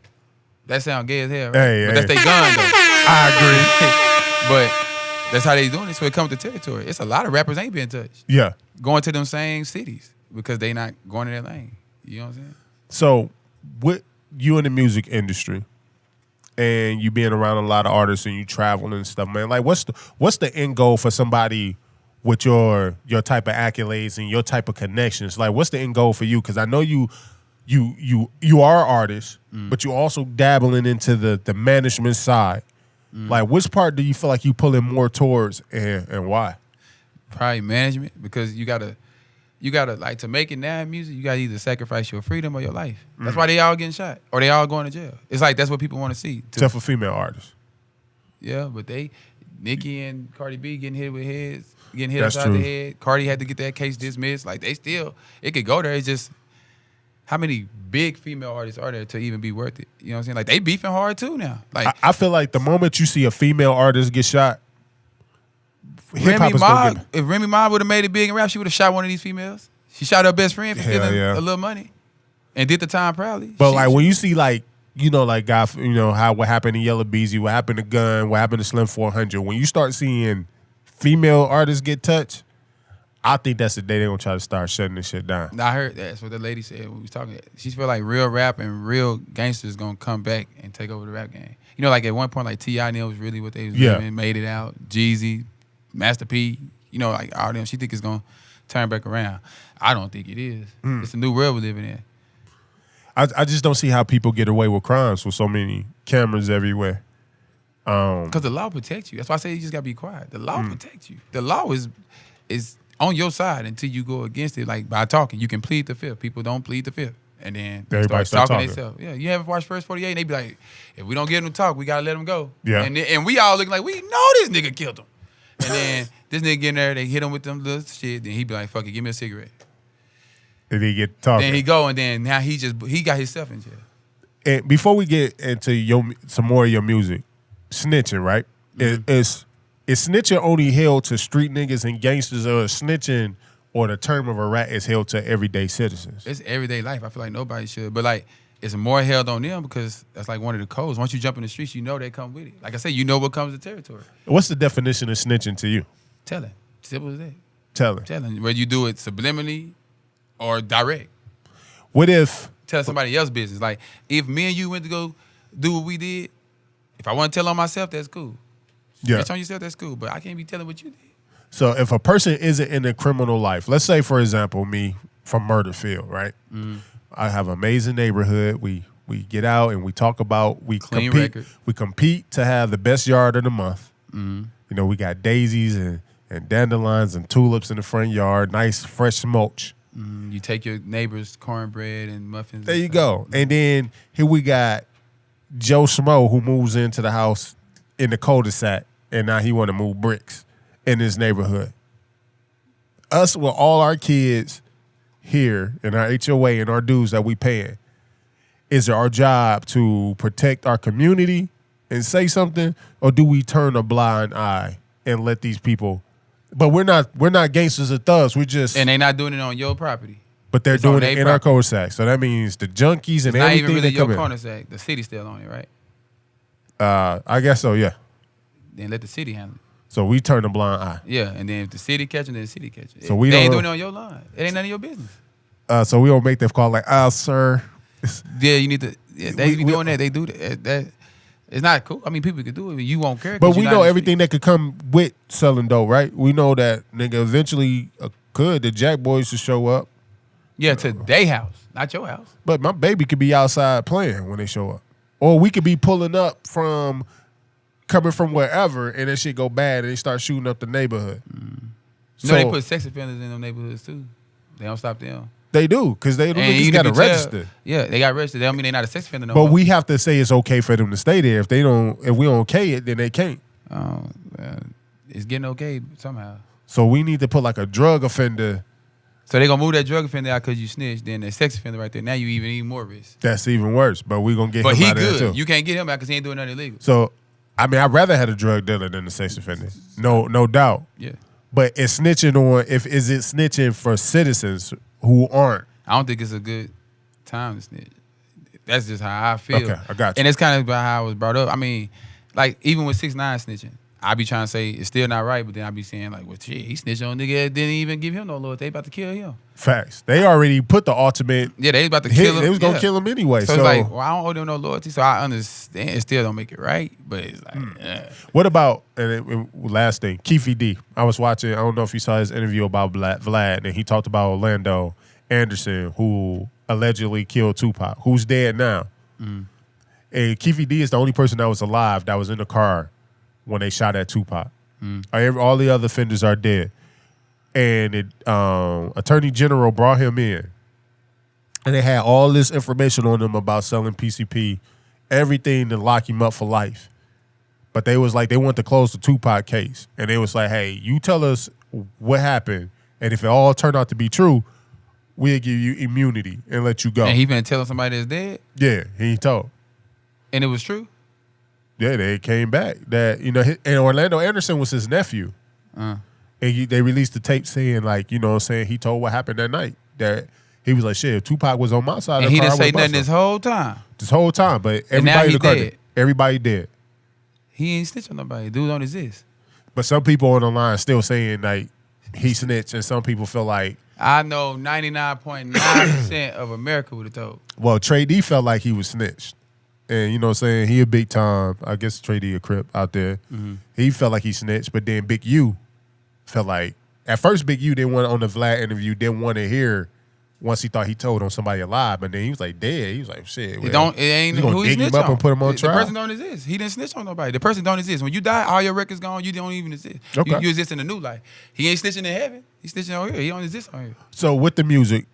That sound gay as hell, right? Hey, but that's their gun, though. I agree. But that's how they doing it, so it comes with the territory. It's a lot of rappers ain't being touched. Yeah. Going to them same cities because they not going in that lane. You know what I'm saying? So, with you in the music industry, and you being around a lot of artists and you traveling and stuff, man, like what's the end goal for somebody with your type of accolades and your type of connections? Like what's the end goal for you? Because I know you are an artist, but you also dabbling into the management side. Like which part do you feel like you pulling more towards and why? Probably management, because you gotta like to make it now in music, you gotta either sacrifice your freedom or your life. That's why they all getting shot or they all going to jail. It's like that's what people want to see. Except for female artists. Yeah, but Nicki and Cardi B getting hit with heads, getting hit upside the head. Cardi had to get that case dismissed. Like it could go there. It's just how many big female artists are there to even be worth it? You know what I'm saying? Like, they beefing hard too now. Like, I feel like the moment you see a female artist get shot, hip hop Remy is Ma, going to if Remy Ma would have made it big in rap, she would have shot one of these females. She shot her best friend for Hell stealing yeah. a little money and did the time proudly. But like when you see like, you know, like God, you know, what happened to Yellow Beezy, what happened to Gun, what happened to Slim 400, when you start seeing female artists get touched, I think that's the day they're going to try to start shutting this shit down. I heard that's what the lady said when we was talking. She feel like real rap and real gangsters going to come back and take over the rap game. You know, like at one point, like T.I. and them was really what they was doing, made it out. Jeezy, Master P, you know, like all them. She think it's going to turn back around. I don't think it is. It's a new world we're living in. I just don't see how people get away with crimes with so many cameras everywhere. Because the law protects you. That's why I say you just got to be quiet. The law protects you. The law is on your side until you go against it. Like by talking, you can plead the fifth. People don't plead the fifth. And then they Everybody start talking talking. themselves. Yeah, you ever watch First 48? And they be like, if we don't get them to talk, we got to let them go. Yeah. And we all looking like, we know this nigga killed him. And then this nigga get in there, they hit him with them little shit. Then he be like, fuck it, give me a cigarette. Did he get talking? Then he go, and then now he got himself in jail. And before we get into some more of your music, snitching, right? Is snitching only held to street niggas and gangsters, or snitching or the term of a rat is held to everyday citizens? It's everyday life. I feel like nobody should. But like, it's more held on them because that's like one of the codes. Once you jump in the streets, you know they come with it. Like I said, you know what comes with territory. What's the definition of snitching to you? Telling. Simple as that. Telling. Telling. Whether you do it subliminally or direct. What if... Tell somebody else's business. Like, if me and you went to go do what we did, if I want to tell on myself, that's cool. Yeah. Bitch on yourself, that's cool. But I can't be telling what you did. So if a person isn't in a criminal life, let's say, for example, me from Murderfield, right? I have an amazing neighborhood. We get out and we talk about, we Clean compete. record. We compete to have the best yard of the month. You know, we got daisies and dandelions and tulips in the front yard, nice fresh mulch. You take your neighbor's cornbread and muffins. There you go. And then here we got Joe Schmo, who moves into the house in the cul-de-sac, and now he want to move bricks in his neighborhood. Us with all our kids here in our HOA and our dues that we paying, is it our job to protect our community and say something, or do we turn a blind eye and let these people? But we're not gangsters or thugs. We're just, And they not doing it on your property. but they're it's on doing it their in our property. cul-de-sac. So that means the junkies and It's not everything even really that come your in. cul-de-sac. The city still on it, right? I guess so. Yeah. Then let the city handle it. So we turn a blind eye. Yeah, and then if the city catch it, then the city catch it. So we they ain't don't- doing it on your line. It ain't none of your business. So we don't make them call like, sir. Yeah, you need to. Yeah, they We- be doing that. They do that. It's not cool. I mean, people can do it, but you won't care. 'cause But you're we not know in the everything that could come with selling dope, right? We know that nigga eventually the Jack Boys to show up. street. Yeah, to their house, not your house. But my baby could be outside playing when they show up. Or we could be pulling up coming from wherever, and that shit go bad and they start shooting up the neighborhood. You know they put sex offenders in them neighborhoods too. They don't stop them. They do, because they And niggas even got to if you tell- register. Yeah, they got registered. That don't mean they not a sex offender no But more. we have to say it's okay for them to stay there. If we don't okay it, then they can't. It's getting okay somehow. So we need to put like a drug offender. So they gonna move that drug offender out because you snitched. Then the sex offender right there. Now you even more risk. That's even worse. But we gonna get But him he out of there good. too. You can't get him out because he ain't doing nothing illegal. So, I mean, I'd rather have a drug dealer than a sex offender. No doubt. Yeah. But it's snitching on, is it snitching for citizens who aren't? I don't think it's a good time to snitch. That's just how I feel. Okay, I got you. And it's kind of about how I was brought up. I mean, like even with 6ix9ine snitching, I be trying to say it's still not right, but then I be saying like, well, shit, he snitched on a nigga that didn't even give him no loyalty. They about to kill him. Facts. They already put the ultimate Yeah, they about to hit. kill him. They was going to Yeah. kill him anyway. So it's like, well, I don't owe them no loyalty, so I understand. It still don't make it right, but it's like, What about, last thing, Keefy D. I was watching, I don't know if you saw his interview about Vlad, and he talked about Orlando Anderson, who allegedly killed Tupac, who's dead now. And Keefy D is the only person that was alive that was in the car when they shot at Tupac. All the other offenders are dead. And Attorney General brought him in. And they had all this information on him about selling PCP, everything to lock him up for life. But they was like, they wanted to close the Tupac case. And they was like, hey, you tell us what happened. And if it all turned out to be true, we'll give you immunity and let you go. And he been telling somebody that's dead? Yeah, he told. And it was true? Yeah, they came back. That, you know, and Orlando Anderson was his nephew. And they released the tape saying, like, you know what I'm saying, he told what happened that night. That he was like, shit, Tupac was on my side of the car. And he didn't say nothing this whole time? This whole time, but everybody dead. Everybody dead. He ain't snitch on nobody. Dude don't exist. But some people on the line still saying, like, he snitched, and some people feel like, I know 99.9% of America would have told. Well, Trey D felt like he was snitched. And you know what I'm saying? He a big time, I guess Trey D a Crip out there. He felt like he snitched, but then Big U felt like, at first Big U didn't want on the Vlad interview, didn't want to hear once he thought he told on somebody alive, but then he was like dead. He was like, shit. Well, it ain't who he dig snitch him up on. and put him on trial. The person don't exist. He didn't snitch on nobody. The person don't exist. When you die, all your records gone. You don't even exist. Okay. You exist in the new life. He ain't snitching in heaven. He's snitching on here. He don't exist on here. So with the music,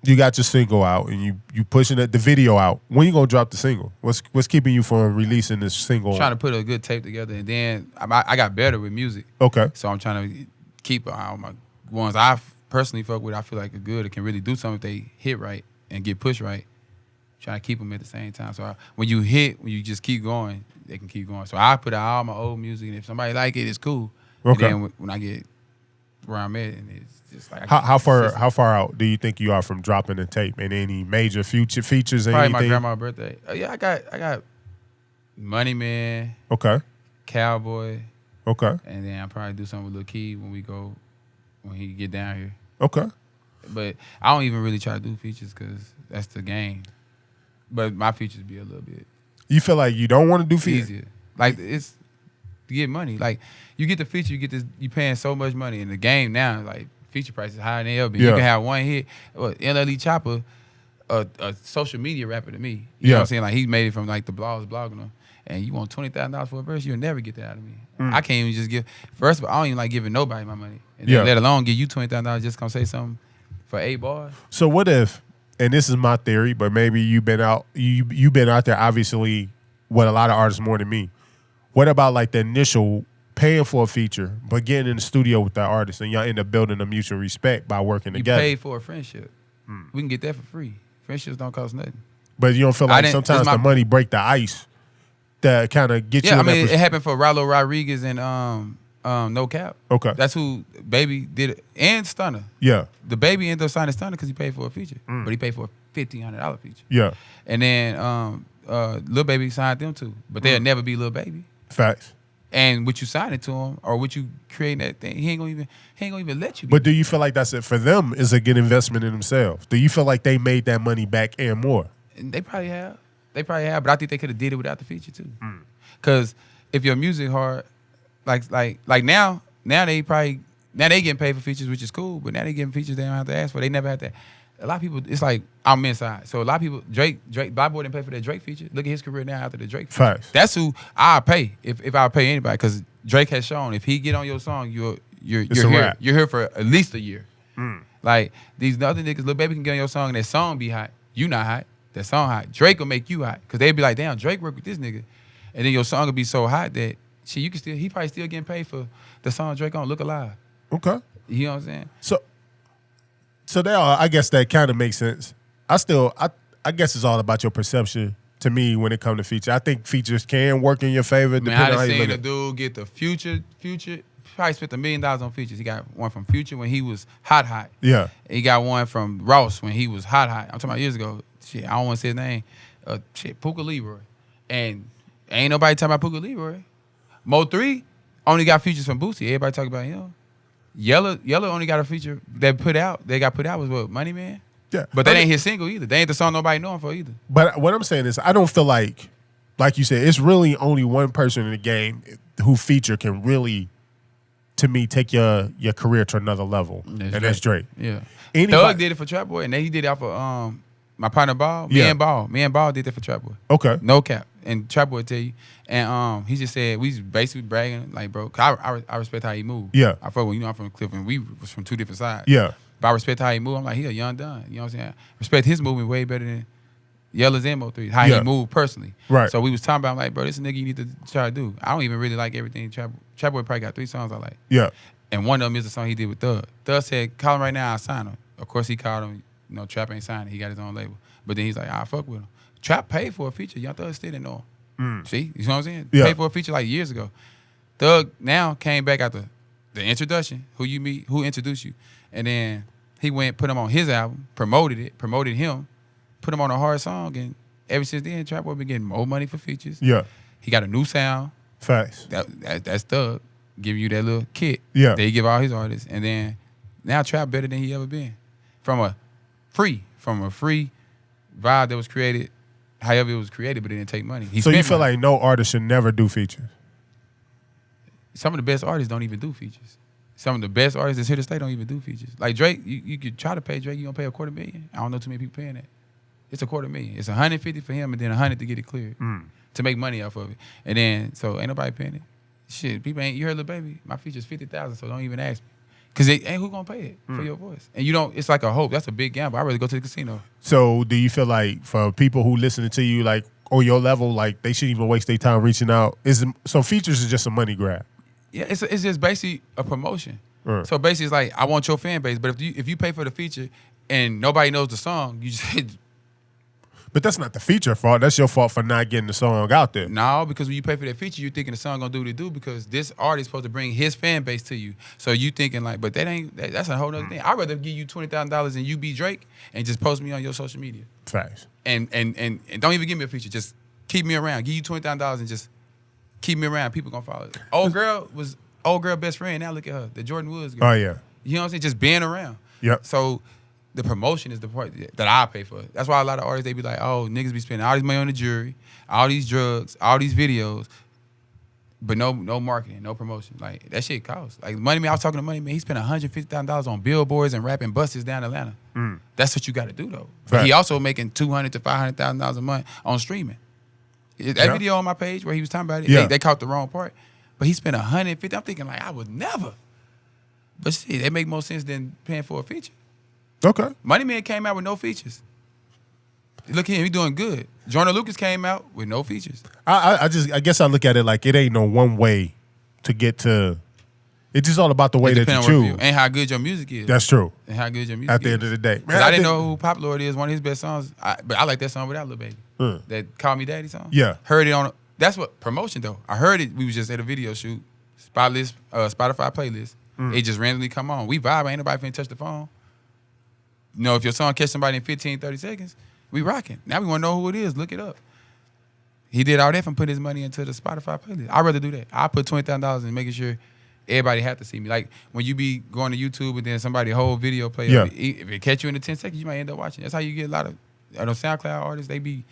you got your single out and you pushing the video out. When you gonna drop the single? What's keeping you from releasing this single? I'm trying to put a good tape together, and then I got better with music. Okay. So I'm trying to keep all my ones I personally fuck with. I feel like are good. It can really do something if they hit right and get pushed right. Trying to keep them at the same time. So when you just keep going, they can keep going. So I put out all my old music, and if somebody like it, it's cool. Okay. And then when I get where I'm at, and it's just like how far out do you think you are from dropping the tape? And any major future features? Probably anything? my grandma's birthday. Yeah, I got Money Man. Okay. Cowboy. Okay. And then I'll probably do something with Lil Key when he get down here. Okay. But I don't even really try to do features because that's the game. But my features be a little bit. You feel like you don't want to do features? Easier. Like it's to get money. Like you get the feature, you paying so much money in the game now. Like feature prices higher than ever been. Yeah. You can have one hit. LLE Chopper, a social media rapper to me. You know what I'm saying? Like he made it from like the blogs blogging them. And you want $20,000 for a verse, you'll never get that out of me. I can't even just give. First of all, I don't even like giving nobody my money. And then let alone give you $20,000 just come say something for 8 bars. So what if, and this is my theory, but maybe you've been out there obviously with a lot of artists more than me. What about like the initial paying for a feature, but getting in the studio with that artist and y'all end up building a mutual respect by working together? You paid for a friendship. We can get that for free. Friendships don't cost nothing. But you don't feel like sometimes the money break the ice that kind of get you in I mean, that it happened for Rallo Rodriguez and No Cap. Okay. That's who Baby did it. And Stunner. Yeah. The Baby ended up signing Stunner because he paid for a feature. But he paid for a $1,500 feature. Yeah. And then Lil Baby signed them too. But they'll never be Lil Baby. Facts. And what you signing to him or what you creating that thing, he ain't gonna even let you be. But do you feel like that's it for them is a good investment in themselves? Do you feel like they made that money back and more? And they probably have. But I think they could have did it without the feature too. Cause if your music hard, like now they getting paid for features, which is cool, but now they getting features they don't have to ask for. They never had that. A lot of people, it's like I'm inside. So a lot of people, Drake, Black Boy didn't pay for that Drake feature. Look at his career now after the Drake feature. Facts. That's who I pay if I pay anybody. Cause Drake has shown if he get on your song, you're here. You're here for at least a year. Like these other niggas, Lil Baby can get on your song and that song be hot. You not hot. That song hot. Drake will make you hot. Cause they be like, damn, Drake worked with this nigga. And then your song will be so hot that he probably still getting paid for the song Drake on Look Alive. Okay. You know what I'm saying? So there I guess that kind of makes sense. I guess it's all about your perception to me when it comes to feature. I think features can work in your favor. Man, I done seen a dude get the Future, probably spent $1 million on features. He got one from Future when he was hot. Yeah. He got one from Ross when he was hot. I'm talking about years ago. Shit, I don't want to say his name. Puka Leroy. And ain't nobody talking about Puka Leroy. Mo 3 only got features from Boosie. Everybody talking about him. Yellow only got a feature they got put out was what, Money Man? Yeah. But that ain't his single either. They ain't the song nobody know him for either. But what I'm saying is I don't feel like you said, it's really only one person in the game who feature can really, to me, take your career to another level. That's Drake. Yeah. Thug did it for Trap Boy, and then he did it off of my partner Ball. Me and Ball did that for Trap Boy. Okay. No cap. And Trap Boy tell you. And he just said, we was basically bragging, like, bro, I respect how he moved. Yeah. I fuck with, I'm from Clifton. We was from 2 different sides. Yeah. But I respect how he moved. I'm like, he a young Don. You know what I'm saying? Respect his movement way better than Yella's and Mo3. How he moved personally. Right. So we was talking about, I'm like, bro, this is a nigga you need to try to do. I don't even really like everything Trap Boy probably got 3 songs I like. Yeah. And one of them is the song he did with Thug. Thug said, call him right now, I'll sign him. Of course, he called him Trap ain't signed it. He got his own label. But then he's like, I fuck with him. Trap paid for a feature. Young Thug still didn't know him. See? You know what I'm saying? Yeah. Paid for a feature like years ago. Thug now came back after the introduction, who you meet, who introduced you. And then he went, put him on his album, promoted him, put him on a hard song, and ever since then, Trap Boy been getting more money for features. Yeah. He got a new sound. Facts. That's Thug giving you that little kit Yeah. that he give all his artists. And then now Trap better than he ever been. From a free vibe that was created, however it was created, but it didn't take money. So you feel like no artist should never do features? Some of the best artists don't even do features. Some of the best artists that's here to stay don't even do features. Like Drake, you could try to pay Drake, you gonna pay $250,000. I don't know too many people paying that. It's $250,000. It's $150 for him and then $100 to get it cleared to make money off of it. And then so ain't nobody paying it. Shit, people ain't. You heard Lil Baby? My feature's $50,000, so don't even ask me. Cause it ain't who gonna pay it for your voice. And you don't. It's like a hope. That's a big gamble. I'd rather go to the casino. So do you feel like for people who listening to you, like on your level, like they shouldn't even waste their time reaching out? So features is just a money grab? Yeah, it's just basically a promotion. So basically, it's like I want your fan base, but if you pay for the feature and nobody knows the song, you just. But that's not the feature fault. That's your fault for not getting the song out there. No, because when you pay for that feature, you're thinking the song gonna do what it do because this artist supposed to bring his fan base to you. So you thinking like, but that's a whole other thing. I'd rather give you $20,000 and you be Drake and just post me on your social media. Facts. And don't even give me a feature. Just keep me around. Give you $20,000 and just keep me around. People gonna follow it. Old girl best friend. Now look at her, the Jordan Woods girl. Oh yeah. You know what I'm saying? Just being around. Yep. So the promotion is the part that I pay for. That's why a lot of artists, they be like, oh, niggas be spending all this money on the jury, all these drugs, all these videos, but no marketing, no promotion. Like, that shit costs. Like, Money Man, I was talking to Money Man, he spent $150,000 on billboards and rapping buses down Atlanta. That's what you got to do, though. But he also making $200,000 to $500,000 a month on streaming. That video on my page where he was talking about it, they caught the wrong part. But he spent $150,000. I'm thinking, like, I would never. But shit, it make more sense than paying for a feature. Okay. Money Man came out with no features. Look at him, he doing good. Jordan Lucas came out with no features. I guess I look at it like it ain't no one way to get to. It's just all about the way that you choose. And how good your music is. That's true. And how good your music is. At the end of the day. Man, I didn't know who Pop Lord is, one of his best songs. But I like that song without Lil Baby. That Call Me Daddy song. Yeah. Heard it on, that's what, promotion though. I heard it, we was just at a video shoot, Spotify playlist. It just randomly come on. We vibe, ain't nobody finna touch the phone. You know, if your song catch somebody in 15, 30 seconds, we rocking. Now we want to know who it is. Look it up. He did all that from putting his money into the Spotify playlist. I'd rather do that. I put $20,000 in making sure everybody had to see me. Like when you be going to YouTube and then somebody whole video play of it, if it catch you in the 10 seconds, you might end up watching. That's how you get a lot of those SoundCloud artists. They be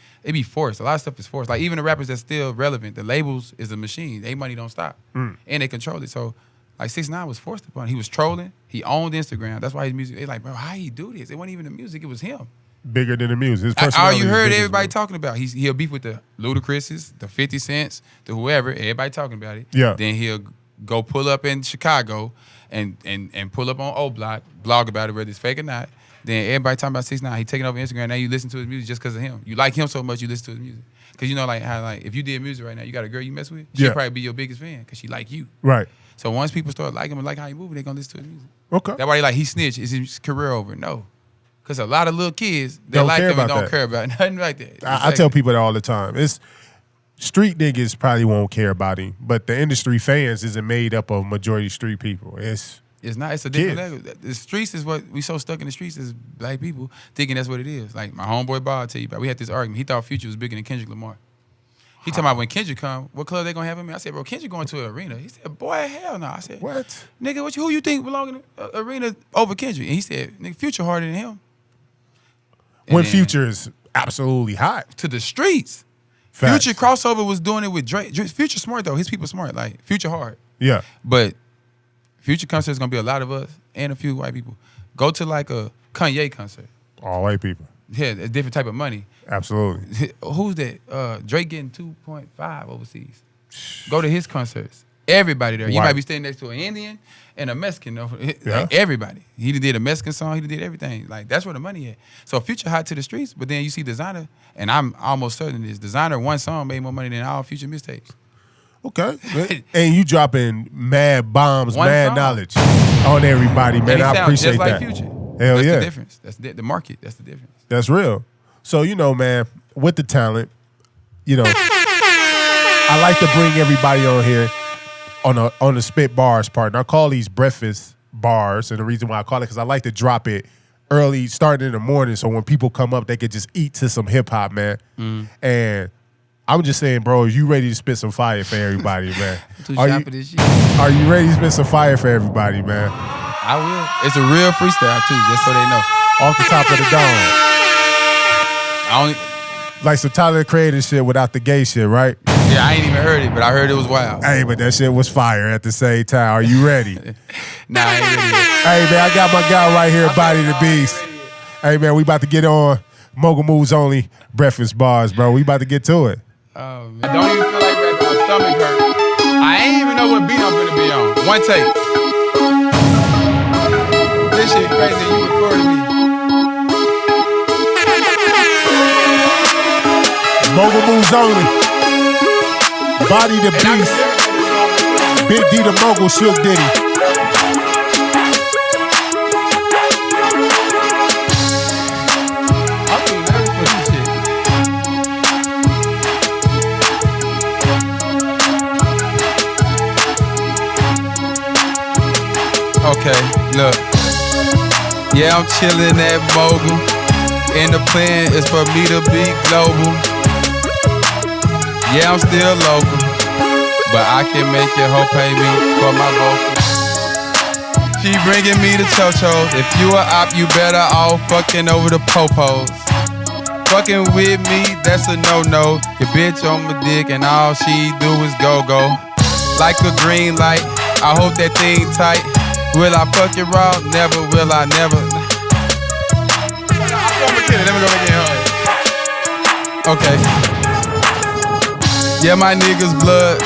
forced. A lot of stuff is forced. Like even the rappers that's still relevant, the labels is a machine. They money don't stop, and they control it. So. Like 6ix9ine was forced upon him. He was trolling. He owned Instagram. That's why his music. They like, bro, how he do this? It wasn't even the music. It was him. Bigger than the music. All you heard everybody talking about. He'll beef with the Ludacris's, the 50 Cents, the whoever. Everybody talking about it. Yeah. Then he'll go pull up in Chicago and pull up on O Block, blog about it, whether it's fake or not. Then everybody talking about 6ix9ine. He taking over Instagram. Now you listen to his music just because of him. You like him so much, you listen to his music. Because you know, like how if you did music right now, you got a girl you mess with, she'll probably be your biggest fan because she like you. Right. So once people start liking him and like how he moving, they gonna listen to his music. Okay. That's why they like he snitched. Is his career over? No. Because a lot of little kids, they like him and don't care about nothing like that. I tell people that all the time. It's street niggas probably won't care about him, but the industry fans isn't made up of majority street people. It's not. It's a different language. The streets is what we so stuck in the streets as black people thinking that's what it is. Like my homeboy Bob, I'll tell you about. We had this argument. He thought Future was bigger than Kendrick Lamar. He talking about when Kendrick come, what club they gonna have him in? I said, bro, Kendrick going to an arena. He said, boy, hell no. I said, what? Nigga, who you think belong in the arena over Kendrick? And he said, nigga, Future harder than him. And when Future is absolutely hot. To the streets. Facts. Future crossover was doing it with Drake. Future smart though. His people smart. Like Future hard. Yeah. But Future concert is gonna be a lot of us and a few white people. Go to like a Kanye concert. All white people. Yeah, a different type of money. Absolutely. Who's that? Drake getting 2.5 overseas. Go to his concerts. Everybody there. You might be standing next to an Indian and a Mexican. Like everybody. He did a Mexican song. He did everything. Like that's where the money at. So Future hot to the streets, but then you see Designer, and I'm almost certain this Designer one song made more money than all Future mixtapes. Okay. And you dropping mad bombs, One mad song. knowledge on everybody, man. And he I sound appreciate just like that. Future. Hell That's yeah. the difference. That's the market. That's the difference. That's real. So, man, with the talent, I like to bring everybody on here on the spit bars part. And I call these breakfast bars, and the reason why I call it because I like to drop it early, starting in the morning, so when people come up, they could just eat to some hip hop, man. And I'm just saying, bro, you ready to spit some fire for everybody, man? Are you ready to spit some fire for everybody, man? I will. It's a real freestyle too, just so they know. Off the top of the dome. I only. Like some Tyler Creator shit without the gay shit, right? Yeah, I ain't even heard it, but I heard it was wild. Hey, but that shit was fire at the same time. Are you ready? Nah, I ain't ready yet. Hey, man, I got my guy right here, Body the Beast. Hey, man, we about to get on Mogul Moves Only breakfast bars, bro. We about to get to it. Oh, man. I don't even feel like rapping. My stomach hurt. I ain't even know what beat I'm gonna be on. One take. This shit crazy. You recorded me. Mogul Moves Only. Body the Beast. Big D the Mogul, Shook Diddy. I'm too nervous for this shit. Okay, look. Yeah, I'm chillin' at Mogul. And the plan is for me to be global. Yeah, I'm still local, but I can make your hoe pay me for my vocals. She bringing me the cho-chos. If you a op, you better off fucking over the popos. Fucking with me, that's a no-no. Your bitch on my dick and all she do is go-go. Like a green light, I hope that thing tight. Will I fuck it raw? Never, will I never. Let me go back in. Okay. Yeah, my niggas blood,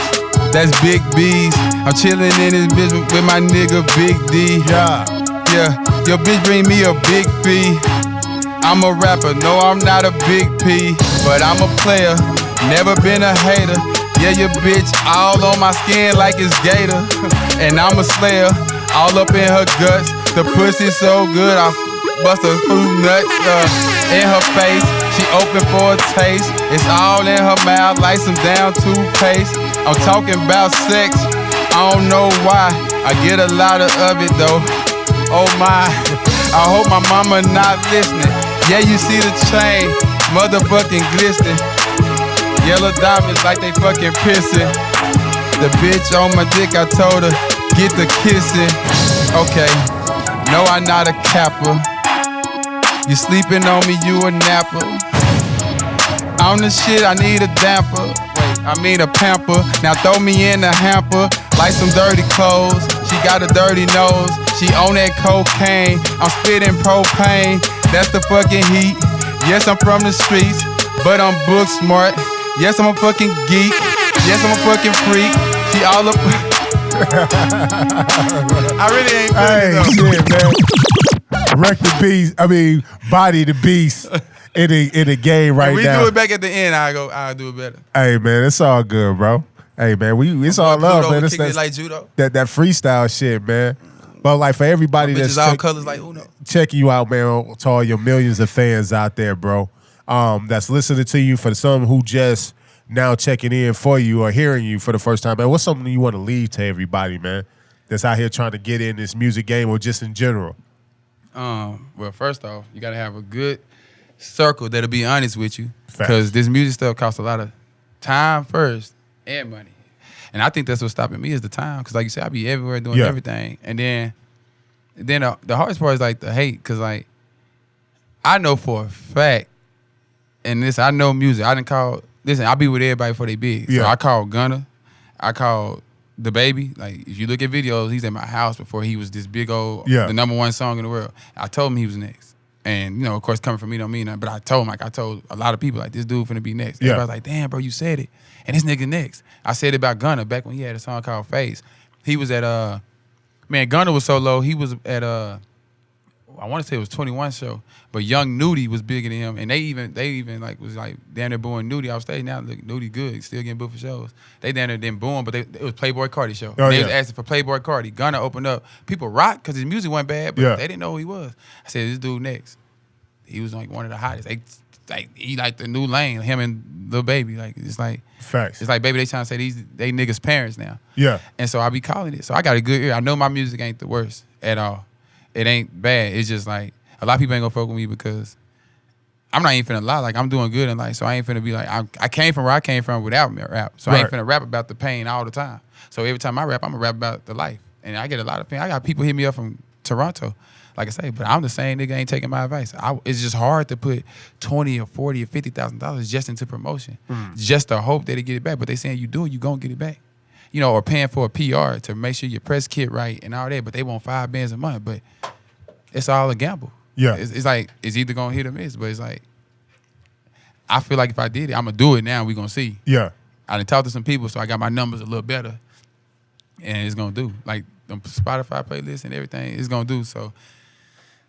that's Big B's. I'm chillin' in this bitch with my nigga Big D. Yeah. Yeah, your bitch bring me a big fee. I'm a rapper, no I'm not a big P. But I'm a player, never been a hater. Yeah, your bitch all on my skin like it's gator. And I'm a slayer, all up in her guts. The pussy so good, I bust her food nuts in her face. She open for a taste. It's all in her mouth like some down toothpaste. I'm talking about sex. I don't know why. I get a lot of it though. Oh my. I hope my mama not listening. Yeah, you see the chain, motherfucking glistening. Yellow diamonds like they fucking pissing. The bitch on my dick, I told her, get the kissing. Okay, no, I'm not a capper. You sleeping on me, you a napper. On the shit, I need a damper. Wait, I mean a pamper. Now throw me in the hamper like some dirty clothes. She got a dirty nose. She on that cocaine. I'm spitting propane. That's the fucking heat. Yes, I'm from the streets, but I'm book smart. Yes, I'm a fucking geek. Yes, I'm a fucking freak. She all up. I really ain't feeling shit, man. Wreck the beast. I mean, Body the Beast in the game right now. We do it back at the end. I'll do it better. Hey man, it's all good, bro. Hey man, it's all love, man. It's it like judo. That freestyle shit, man. But like for everybody that's all colors, like who knows? Checking you out, man, to all your millions of fans out there, bro. That's listening to you, for some who just now checking in for you or hearing you for the first time, man. What's something you want to leave to everybody, man, that's out here trying to get in this music game or just in general? Well, first off, you gotta have a good circle that'll be honest with you, because this music stuff costs a lot of time first and money, and I think that's what's stopping me is the time. Because like you said, I be everywhere doing everything, and then the hardest part is like the hate, because like I know for a fact, and this I know music. I didn't call. Listen, I be with everybody before they big. So I called Gunna, I called the Baby. Like if you look at videos, he's at my house before he was this big old, the #1 song in the world. I told him he was next. And, you know, of course, coming from me don't mean nothing. But I told him, like I told a lot of people, like, this dude finna be next. Everybody's like, damn, bro, you said it. And this nigga next. I said it about Gunna back when he had a song called Face. He was at, man, Gunna was so low. He was at, I want to say it was 21 show, but Young Nudie was bigger than him, and they even like was like down there booing Nudie off stage. Now look, Nudie good, still getting booked for shows. They down there didn't boo him, but it was Playboy Cardi show. Oh, they yeah. was asking for Playboy Cardi. Gunna opened up. People rock because his music wasn't bad, but they didn't know who he was. I said, this dude next. He was like one of the hottest. He like the new lane. Him and Lil Baby. Like it's like facts. It's like Baby. They trying to say they niggas parents now. Yeah. And so I be calling it. So I got a good ear. I know my music ain't the worst at all. It ain't bad. It's just like a lot of people ain't gonna fuck with me because I'm not even finna lie. Like I'm doing good in life, so I ain't finna be like I came from where I came from without rap. So I ain't finna rap about the pain all the time. So every time I rap, I'm gonna rap about the life. And I get a lot of pain. I got people hit me up from Toronto, like I say, but I'm the same nigga ain't taking my advice. It's just hard to put $20 or $40 or $50,000 just into promotion, just to hope that they get it back. But they saying you do it, you gonna get it back. You know, or paying for a PR to make sure your press kit right and all that, but they want $5 a month. But it's all a gamble. Yeah. It's like, it's either gonna hit or miss, but it's like, I feel like if I did it, I'm gonna do it now, we gonna see. Yeah. I done talked to some people, so I got my numbers a little better, and it's gonna do. Like, the Spotify playlist and everything, it's gonna do. So,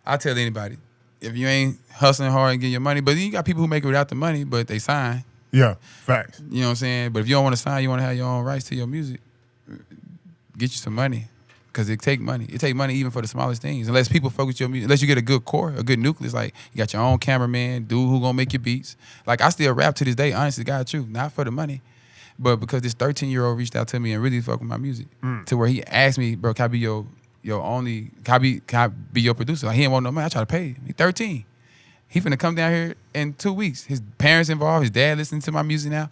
I tell anybody, if you ain't hustling hard and getting your money, but you got people who make it without the money, but they sign. Yeah, facts. You know what I'm saying? But if you don't want to sign, you want to have your own rights to your music, get you some money. Because it take money. It take money even for the smallest things. Unless people focus your music, unless you get a good core, a good nucleus, like you got your own cameraman, dude who gonna make your beats. Like I still rap to this day, honestly, God truth, not for the money, but because this 13-year-old reached out to me and really fucked with my music, to where he asked me, bro, can I be your only, can I be your producer? Like he didn't want no money. I try to pay him. He 13. He finna come down here in 2 weeks. His parents involved. His dad listening to my music now.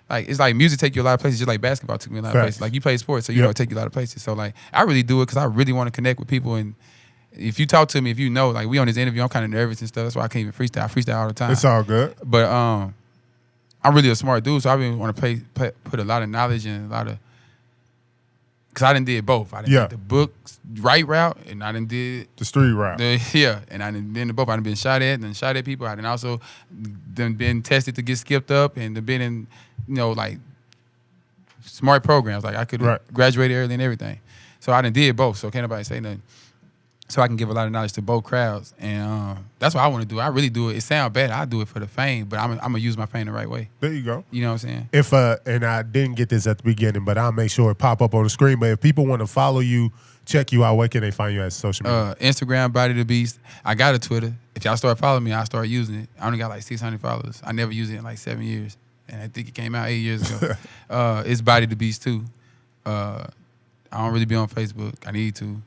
Like, it's like music take you a lot of places, just like basketball took me a lot of places. Like, you play sports, so you know it take you a lot of places. So, like, I really do it because I really want to connect with people. And if you talk to me, if you know, like, we on this interview, I'm kind of nervous and stuff. That's why I can't even freestyle. I freestyle all the time. It's all good. But I'm really a smart dude, so I really want to put a lot of knowledge and a lot of... Because I done did both. I done did the books, right route, and I done did... The street route. And I done been both. I done been shot at and shot at people. I done also been tested to get skipped up and been in... You know, like smart programs. Like I could have graduated early and everything. So I done did both. So can't nobody say nothing. So I can give a lot of knowledge to both crowds. And that's what I want to do. I really do it. It sounds bad. I do it for the fame, but I'm going to use my fame the right way. There you go. You know what I'm saying? If and I didn't get this at the beginning, but I'll make sure it pop up on the screen. But if people want to follow you, check you out, where can they find you at social media? Instagram, Body the Beast. I got a Twitter. If y'all start following me, I'll start using it. I only got like 600 followers. I never used it in like 7 years. And I think it came out 8 years ago. It's Body the Beast too. I don't really be on Facebook. I need to,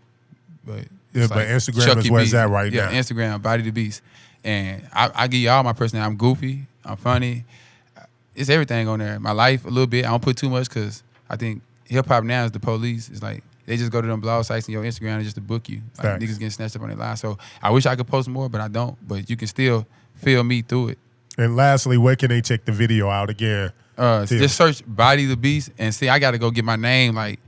but yeah. But like Instagram is where it's at right now. Yeah, Instagram, Body the Beast, and I give you all my personality. I'm goofy. I'm funny. It's everything on there. My life a little bit. I don't put too much because I think hip hop now is the police. It's like they just go to them blog sites and your Instagram just to book you. Like niggas getting snatched up on their lives. So I wish I could post more, but I don't. But you can still feel me through it. And lastly, where can they check the video out again? Just search Body the Beast and see. I got to go get my name like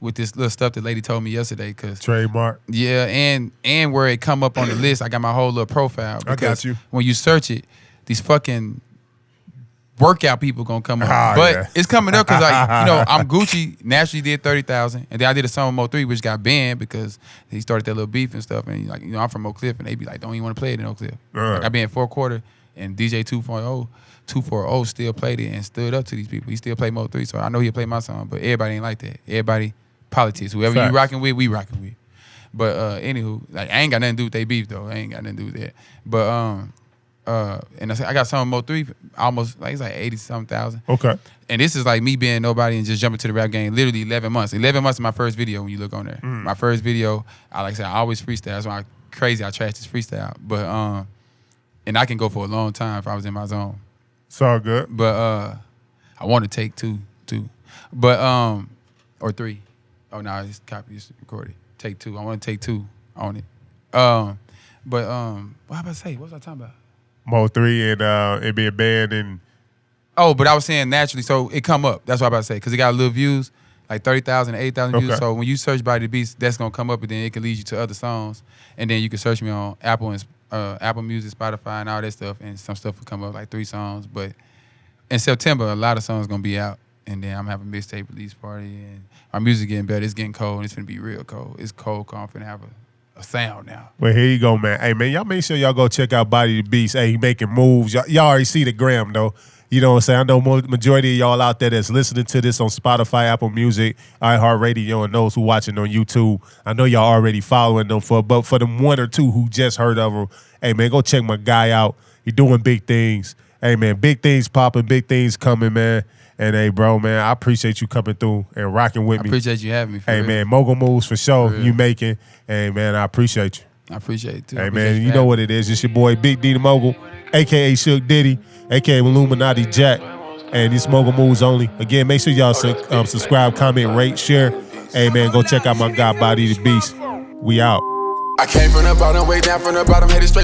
with this little stuff the lady told me yesterday. Cause trademark. Yeah, and where it come up on the list, I got my whole little profile. I got you. When you search it, these fucking workout people gonna come up. But it's coming up because I'm Gucci. Naturally did 30,000, and then I did a song with Mo3, which got banned because he started that little beef and stuff. And like I'm from Oak Cliff, and they be like, don't even want to play it in Oak Cliff. Like I been in 4 quarter. And DJ 240 still played it and stood up to these people. He still played Mo 3, so I know he'll play my song, but everybody ain't like that. Everybody politics. Whoever you rocking with, we rocking with. But anywho, like I ain't got nothing to do with they beef though. I ain't got nothing to do with that. But and I got some Mo 3 almost like it's like 80-something thousand. Okay. And this is like me being nobody and just jumping to the rap game. Literally 11 months. 11 months is my first video when you look on there. My first video, like I said, I always freestyle. That's why I trash this freestyle. But and I can go for a long time if I was in my zone. It's all good. But I want to take two. But or 3. Oh no, it's copy, it's recorded. Take 2. I want to take 2 on it. But what was I about to say? What was I talking about? Mo 3 and it being banned and but I was saying naturally, so it come up. That's what I'm about to say. Because it got little views, like 30,000, 8,000 views. So when you search Body the Beast, that's gonna come up and then it can lead you to other songs. And then you can search me on Apple and Apple Music, Spotify, and all that stuff, and some stuff will come up, like 3 songs. But in September, a lot of songs gonna be out, and then I'm having a mixtape release party, and our music getting better. It's getting cold, and it's gonna be real cold. It's cold. I'm finna have sound now. Well, here you go, man. Hey, man, y'all make sure y'all go check out Body the Beast. Hey, he making moves. Y'all already see the gram, though. You know what I'm saying? I know majority of y'all out there that's listening to this on Spotify, Apple Music, iHeartRadio, and those who watching on YouTube. I know y'all already following them, but for them one or two who just heard of them, hey, man, go check my guy out. He doing big things. Hey, man, big things popping, big things coming, man. And, hey, bro, man, I appreciate you coming through and rocking with me. I appreciate you having me. Hey, real. Man, Mogul Moves for sure. You making. Hey, man, I appreciate you. I appreciate it, too. Hey, man, you know what it is. It's your boy, Big D the Mogul, a.k.a. Shook Diddy, a.k.a. Illuminati Jack. And this Mogul Moves only. Again, make sure y'all subscribe, comment, rate, share. Hey, man, go check out my guy, Body the Beast. We out. I came from the bottom, way down from the bottom, headed straight.